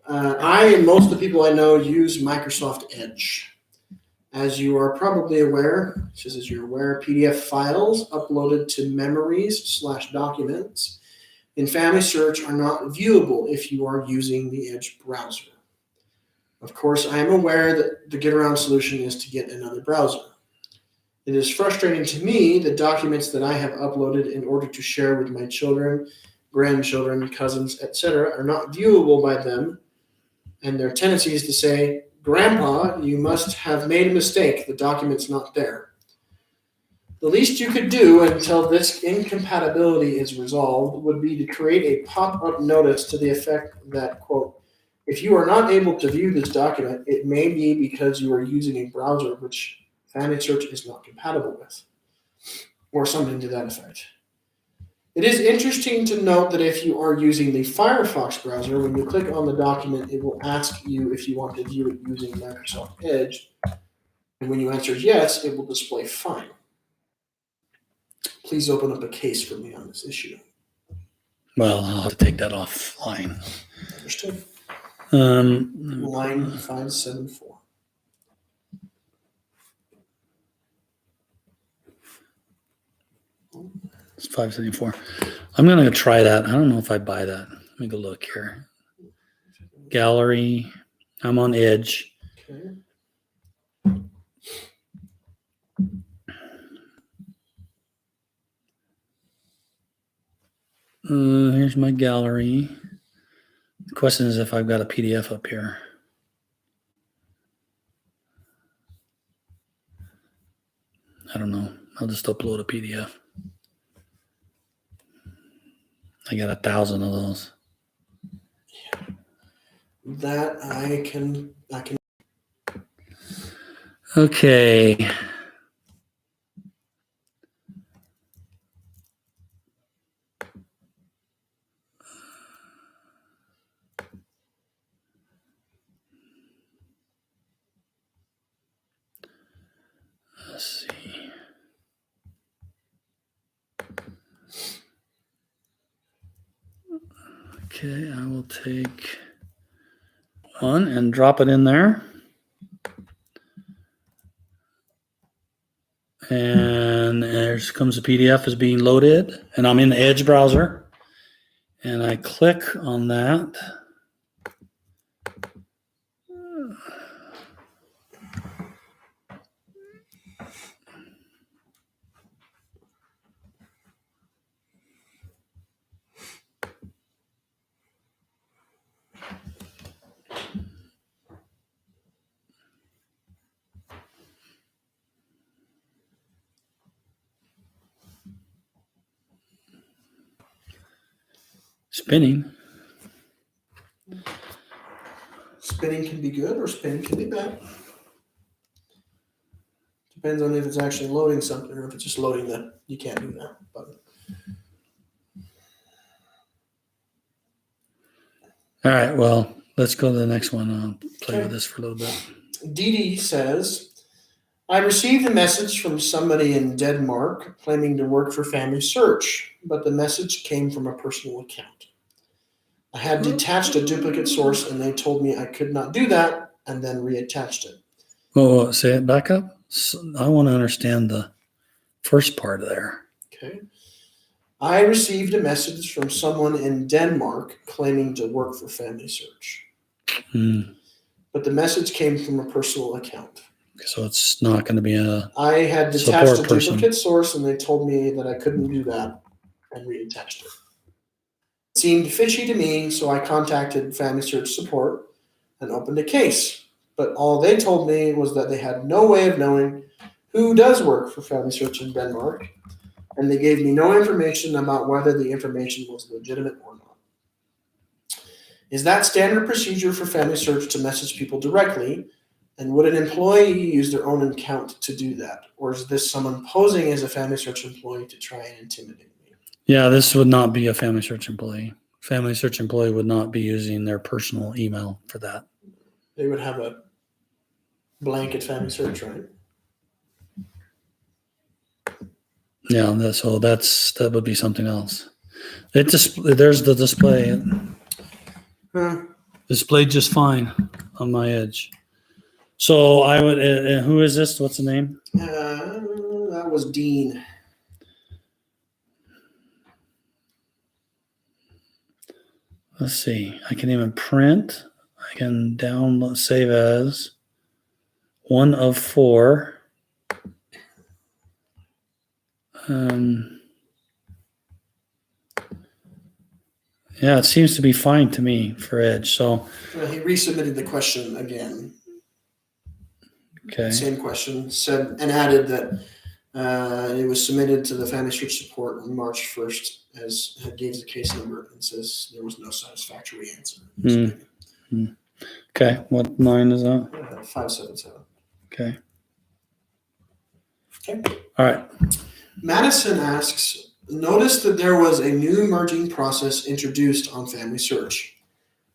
I and most of the people I know use Microsoft Edge. As you are probably aware, just as you're aware, PDF files uploaded to memories/documents in FamilySearch are not viewable if you are using the Edge browser. Of course, I am aware that the get-around solution is to get another browser. It is frustrating to me that documents that I have uploaded in order to share with my children, grandchildren, cousins, etc. are not viewable by them, and their tendency is to say, "Grandpa, you must have made a mistake. The document's not there." The least you could do until this incompatibility is resolved would be to create a pop-up notice to the effect that, quote, if you are not able to view this document, it may be because you are using a browser which FamilySearch is not compatible with, or something to that effect. It is interesting to note that if you are using the Firefox browser, when you click on the document, it will ask you if you want to view it using Microsoft Edge. And when you answer yes, it will display fine. Please open up a case for me on this issue. Well, I'll have to take that offline. Understood. Um, Line 574. It's 574. I'm going to try that. I don't know if I buy that. Let me go look here. Gallery. I'm on Edge. Okay. Here's my gallery. The question is if I've got a PDF up here. I don't know. I'll just upload a PDF. I got 1,000 of those. That I can. Okay. Let's see. Okay, I will take one and drop it in there. And there comes the PDF is being loaded, and I'm in the Edge browser. And I click on that. Spinning. Spinning can be good or spinning can be bad. Depends on if it's actually loading something or if it's just loading the. You can't do that button. All right, well, let's go to the next one. I'll play with this for a little bit. Dee Dee says, I received a message from somebody in Denmark claiming to work for FamilySearch, but the message came from a personal account. I had detached a duplicate source and they told me I could not do that and then reattached it. Well, say it back up. So I want to understand the first part there. Okay. I received a message from someone in Denmark claiming to work for FamilySearch, but the message came from a personal account. So it's not going to be a I had detached a support person. duplicate source and they told me that I couldn't do that and reattached it. It seemed fishy to me, so I contacted FamilySearch support and opened a case. But all they told me was that they had no way of knowing who does work for FamilySearch in Denmark, and they gave me no information about whether the information was legitimate or not. Is that standard procedure for FamilySearch to message people directly? And would an employee use their own account to do that? Or is this someone posing as a FamilySearch employee to try and intimidate me? Yeah, this would not be a FamilySearch employee. FamilySearch employee would not be using their personal email for that. They would have a blanket FamilySearch, right? Yeah, that would be something else. There's the display. Displayed just fine on my Edge. So I would. Who is this? What's the name? That was Dean. Let's see. I can even print. I can download, save as one of 4. Yeah, it seems to be fine to me for Edge. So He resubmitted the question again. okay. Same question, said and added that It was submitted to the FamilySearch support on March 1st, as it gave the case number and says there was no satisfactory answer. Okay, what line is that? 577. Okay. Okay. All right. Madison asks, noticed that there was a new merging process introduced on FamilySearch.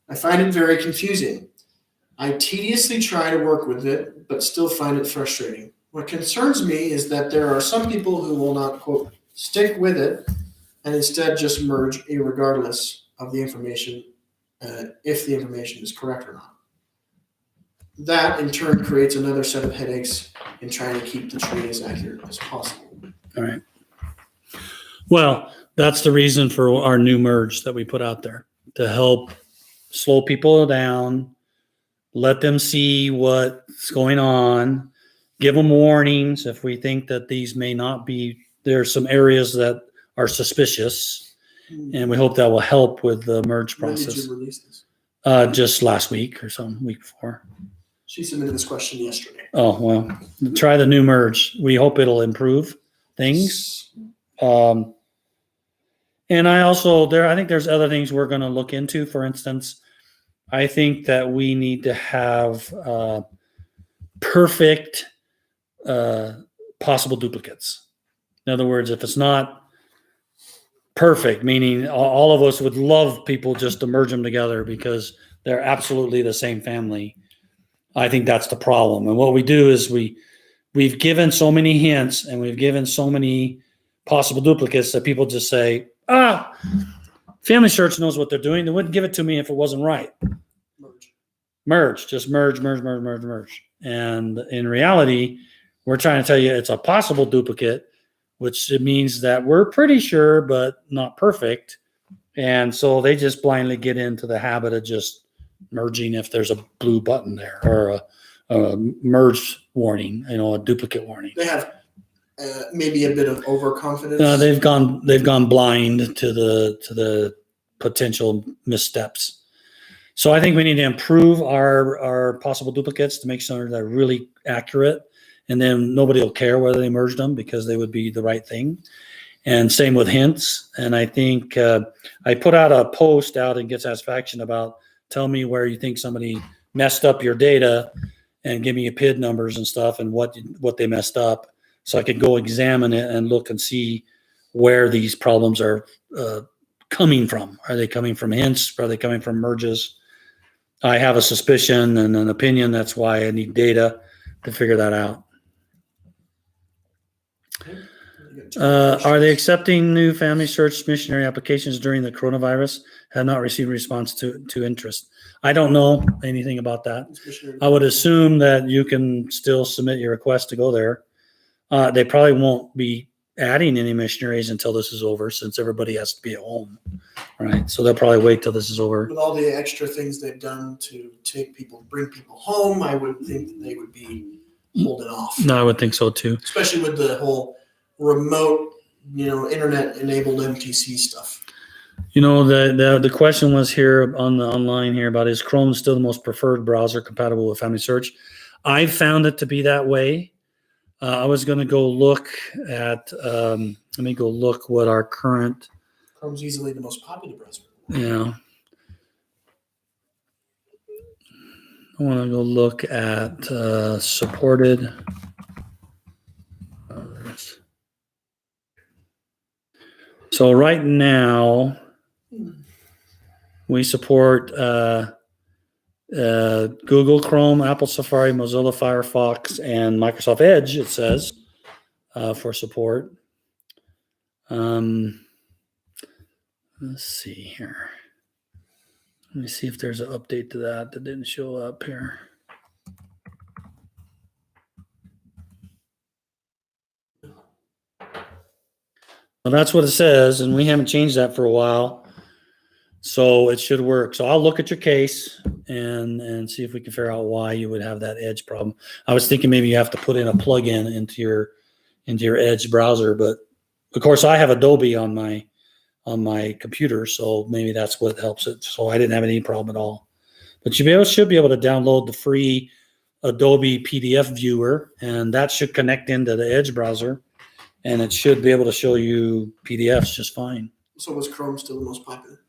I find it very confusing. I tediously try to work with it, but still find it frustrating. What concerns me is that there are some people who will not, quote, stick with it and instead just merge regardless of the information, if the information is correct or not. That, in turn, creates another set of headaches in trying to keep the tree as accurate as possible. All right. Well, that's the reason for our new merge that we put out there, to help slow people down, let them see what's going on, give them warnings if we think that these may not be, there's some areas that are suspicious, and we hope that will help with the merge process. When did you release this? Just last week or some week before. She submitted this question yesterday. Oh, well, try the new merge. We hope it'll improve things. And I think there's other things we're going to look into. For instance, I think that we need to have perfect possible duplicates. In other words, if it's not perfect, meaning all of us would love people just to merge them together because they're absolutely the same family. I think that's the problem. And what we do is we've given so many hints and we've given so many possible duplicates that people just say, FamilySearch knows what they're doing. They wouldn't give it to me if it wasn't right. Merge. Just merge. And in reality, we're trying to tell you it's a possible duplicate, which it means that we're pretty sure, but not perfect. And so they just blindly get into the habit of just merging if there's a blue button there or a merge warning, a duplicate warning. They have maybe a bit of overconfidence. They've gone blind to the potential missteps. So I think we need to improve our possible duplicates to make sure they're really accurate, and then nobody will care whether they merged them because they would be the right thing. And same with hints. And I think I put out a post out in Get Satisfaction about tell me where you think somebody messed up your data and give me your PID numbers and stuff and what they messed up, so I could go examine it and look and see where these problems are coming from. Are they coming from hints? Are they coming from merges? I have a suspicion and an opinion. That's why I need data to figure that out. Are they accepting new FamilySearch missionary applications during the coronavirus? Have not received response to interest. I don't know anything about that. I would assume that you can still submit your request to go there. They probably won't be adding any missionaries until this is over, since everybody has to be at home, right? So they'll probably wait till this is over. With all the extra things they've done to bring people home, I would think that they would be holding off. No, I would think so too. Especially with the whole remote, internet-enabled MTC stuff. The question was here on the online here about, is Chrome still the most preferred browser compatible with FamilySearch? I found it to be that way. I was going to go look at, let me go look what our current. Chrome's easily the most popular browser. Yeah. I want to go look at supported. So right now, we support Google Chrome, Apple Safari, Mozilla Firefox, and Microsoft Edge, it says, for support. Let's see here. Let me see if there's an update to that didn't show up here. Well, that's what it says, and we haven't changed that for a while. So it should work. So I'll look at your case and see if we can figure out why you would have that Edge problem. I was thinking maybe you have to put in a plugin into your Edge browser, but of course I have Adobe on my computer, so maybe that's what helps it. So I didn't have any problem at all. But you should be able to download the free Adobe PDF viewer, and that should connect into the Edge browser. and it should be able to show you PDFs just fine. So was Chrome still the most popular?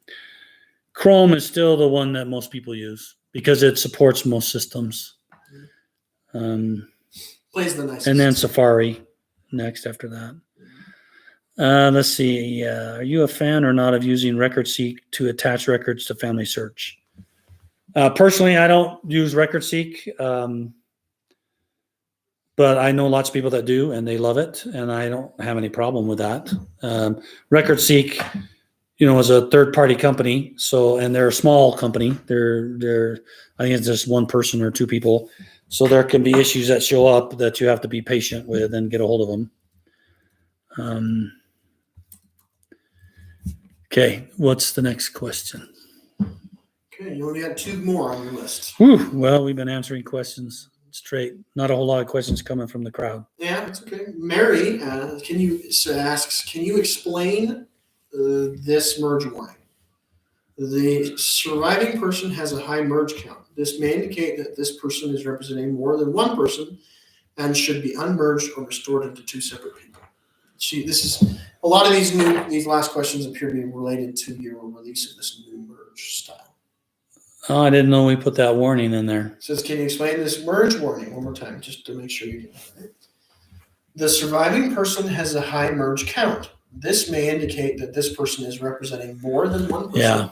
Chrome is still the one that most people use because it supports most systems. Plays the nicest. And then Safari next after that. Let's see. Are you a fan or not of using RecordSeek to attach records to FamilySearch? Personally, I don't use RecordSeek, but I know lots of people that do, and they love it, and I don't have any problem with that. RecordSeek, is a third-party company, and they're a small company. They're I think it's just one person or two people, so there can be issues that show up that you have to be patient with and get a hold of them. Okay, what's the next question? Okay, you only got 2 more on your list. Whew, well, we've been answering questions straight. Not a whole lot of questions coming from the crowd. Yeah, that's okay. Mary asks, can you explain this merge warning? The surviving person has a high merge count. This may indicate that this person is representing more than one person and should be unmerged or restored into 2 separate people. This is a lot of these last questions appear to be related to your release of this new merge style. Oh, I didn't know we put that warning in there. It says, can you explain this merge warning one more time, just to make sure you get it? The surviving person has a high merge count. This may indicate that this person is representing more than one person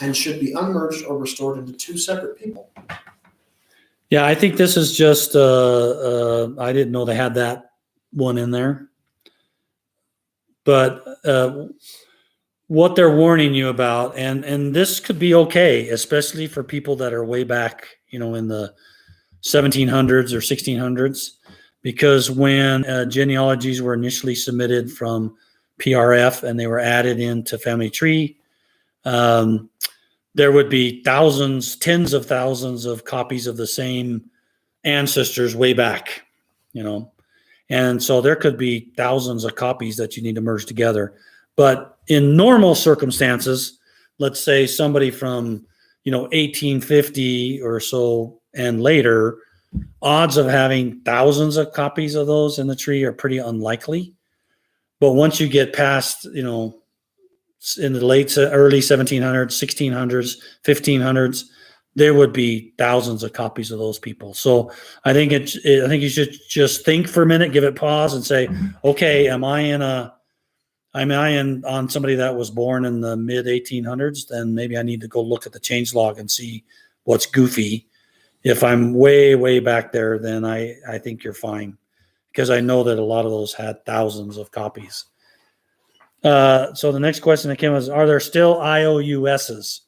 and should be unmerged or restored into 2 separate people. Yeah, I think this is just, I didn't know they had that one in there. But what they're warning you about, and this could be okay, especially for people that are way back, in the 1700s or 1600s, because when genealogies were initially submitted from PRF and they were added into Family Tree, there would be thousands, tens of thousands of copies of the same ancestors way back, And so there could be thousands of copies that you need to merge together. But in normal circumstances, let's say somebody from, 1850 or so and later, odds of having thousands of copies of those in the tree are pretty unlikely. But once you get past, in the early 1700s, 1600s, 1500s, there would be thousands of copies of those people. So I think I think you should just think for a minute, give it pause, and say, okay, am I on somebody that was born in the mid 1800s? Then maybe I need to go look at the change log and see what's goofy. If I'm way, way back there, then I think you're fine, because I know that a lot of those had thousands of copies. So the next question that came was, are there still IOUSs?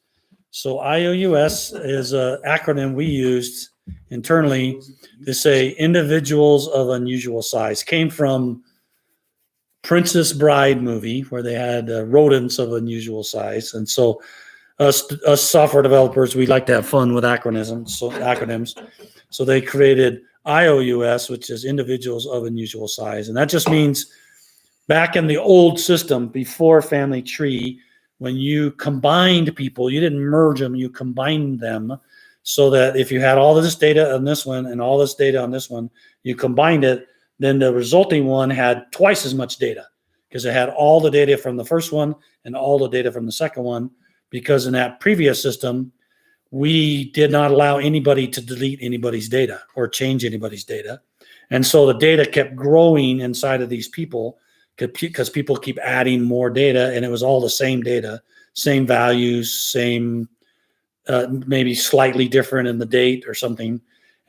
So IOUS is an acronym we used internally to say individuals of unusual size. Came from Princess Bride movie, where they had rodents of unusual size. And so us software developers, we like to have fun with acronyms. So they created IOUS, which is individuals of unusual size. And that just means back in the old system before Family Tree, when you combined people, you didn't merge them, you combined them, so that if you had all of this data on this one and all this data on this one, you combined it, then the resulting one had twice as much data, because it had all the data from the first one and all the data from the second one, because in that previous system, we did not allow anybody to delete anybody's data or change anybody's data. And so the data kept growing inside of these people, because people keep adding more data, and it was all the same data, same values, same maybe slightly different in the date or something.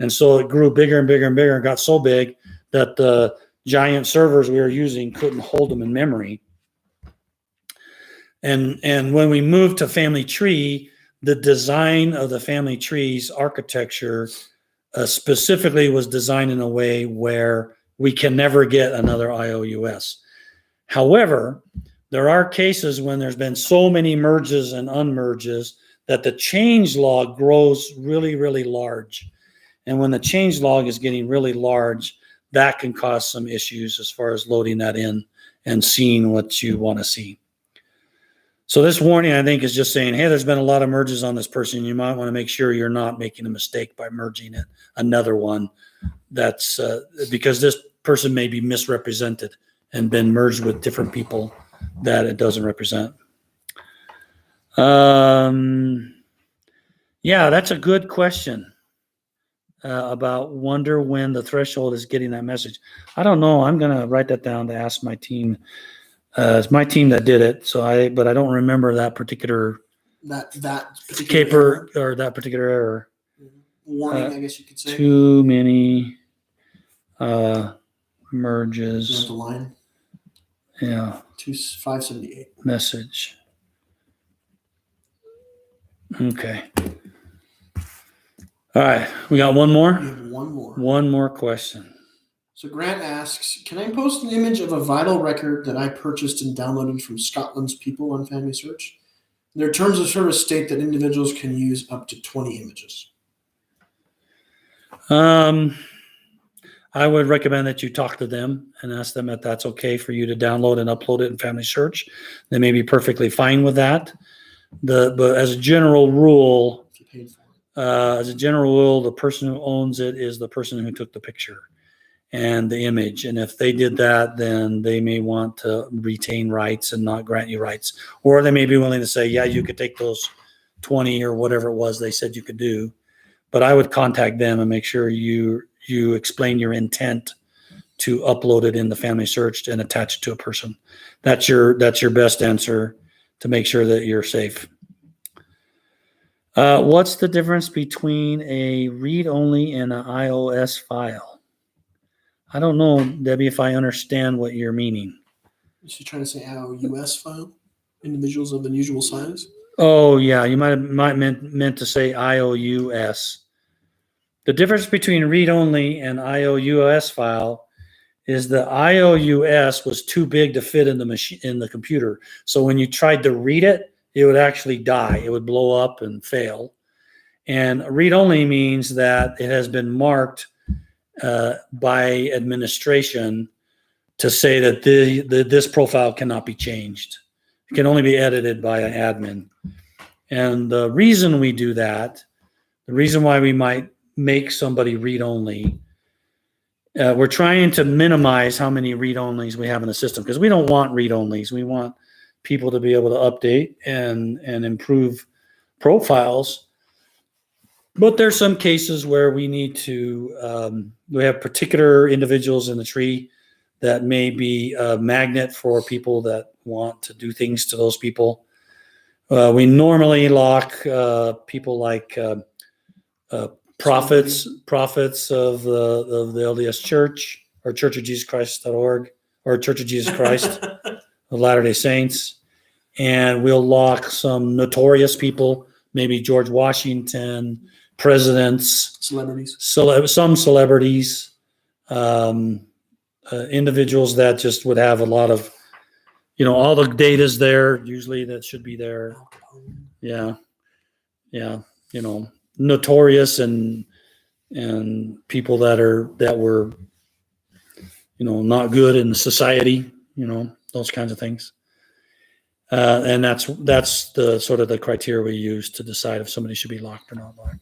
And so it grew bigger and bigger and bigger, and got so big that the giant servers we were using couldn't hold them in memory. And when we moved to Family Tree, the design of the Family Tree's architecture specifically was designed in a way where we can never get another IOUS. However, there are cases when there's been so many merges and unmerges that the change log grows really, really large. And when the change log is getting really large, that can cause some issues as far as loading that in and seeing what you want to see. So this warning, I think, is just saying, hey, there's been a lot of merges on this person. You might want to make sure you're not making a mistake by merging it another one. That's because this person may be misrepresented and been merged with different people that it doesn't represent. Yeah, that's a good question about wonder when the threshold is getting that message. I don't know. I'm going to write that down to ask my team. It's my team that did it, but I don't remember that particular that particular caper or that particular error. warning, I guess you could say. Too many You merges. want the line? Yeah. 578. Message. Okay. All right. We got one more? You have one more. One more question. So Grant asks, can I post an image of a vital record that I purchased and downloaded from Scotland's people on FamilySearch? Their terms of service state that individuals can use up to 20 images. I would recommend that you talk to them and ask them if that's okay for you to download and upload it in FamilySearch. They may be perfectly fine with that. But as a general rule, If you paid for it. the person who owns it is the person who took the picture and the image. And if they did that, then they may want to retain rights and not grant you rights. Or they may be willing to say, yeah, you could take those 20 or whatever it was they said you could do. But I would contact them and make sure you explain your intent to upload it in the FamilySearch and attach it to a person. That's your best answer to make sure that you're safe. What's the difference between a read-only and an iOS file? I don't know, Debbie, if I understand what you're meaning. Is she trying to say IOUS file? Individuals of unusual size? Oh, yeah, you might meant to say IOUS. The difference between read-only and IOUS file is the IOUS was too big to fit in the computer. So when you tried to read it, it would actually die. It would blow up and fail. And read-only means that it has been marked by administration to say that this profile cannot be changed. It can only be edited by an admin. And the reason we do that, the reason why we might make somebody read-only, we're trying to minimize how many read-onlys we have in the system, because we don't want read-onlys. We want people to be able to update and improve profiles. But there's some cases where we need to, we have particular individuals in the tree that may be a magnet for people that want to do things to those people. We normally lock people like prophets of the LDS Church or Church of Jesus Christ.org or Church of Jesus Christ of Latter-day Saints. And we'll lock some notorious people, maybe George Washington, presidents, Celebrities. Some celebrities, individuals that just would have a lot of, all the data's there, usually that should be there. Yeah. Notorious and people that were, not good in society, those kinds of things. And that's the sort of the criteria we use to decide if somebody should be locked or not locked.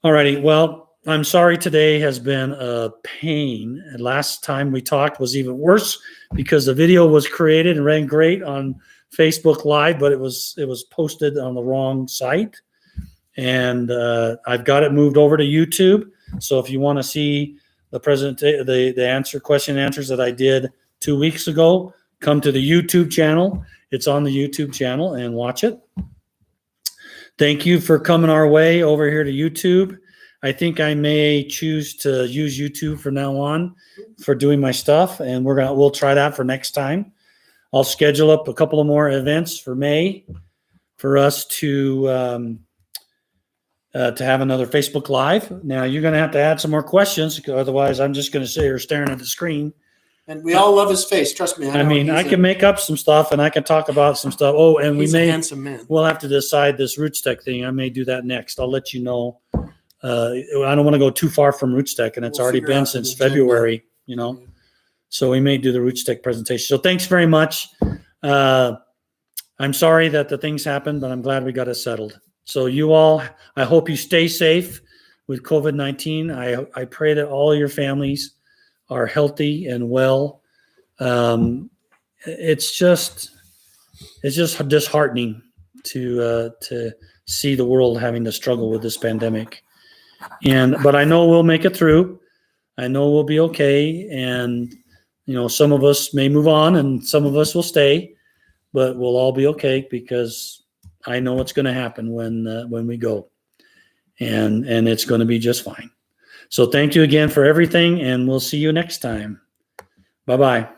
All righty. Well, I'm sorry today has been a pain. And last time we talked was even worse because the video was created and ran great on Facebook Live, but it was posted on the wrong site. And I've got it moved over to YouTube. So if you want to see the question and answers that I did 2 weeks ago, come to the YouTube channel. It's on the YouTube channel and watch it. Thank you for coming our way over here to YouTube. I think I may choose to use YouTube from now on for doing my stuff, and we'll try that for next time. I'll schedule up a couple of more events for May for us to have another Facebook Live. Now you're going to have to add some more questions, otherwise I'm just going to sit here staring at the screen. And we all love his face. Trust me. I can make up some stuff and I can talk about some stuff. Oh, and he's a handsome man. We'll have to decide this Rootstech thing. I may do that next. I'll let you know. I don't want to go too far from Rootstech, and it's already been since February, so we may do the Rootstech presentation. So thanks very much. I'm sorry that the things happened, but I'm glad we got it settled. So you all, I hope you stay safe with COVID-19. I pray that all of your families are healthy and well. It's just disheartening to see the world having to struggle with this pandemic. But I know we'll make it through. I know we'll be okay. And some of us may move on, and some of us will stay, but we'll all be okay because I know what's going to happen when we go, and it's going to be just fine. So thank you again for everything, and we'll see you next time. Bye-bye.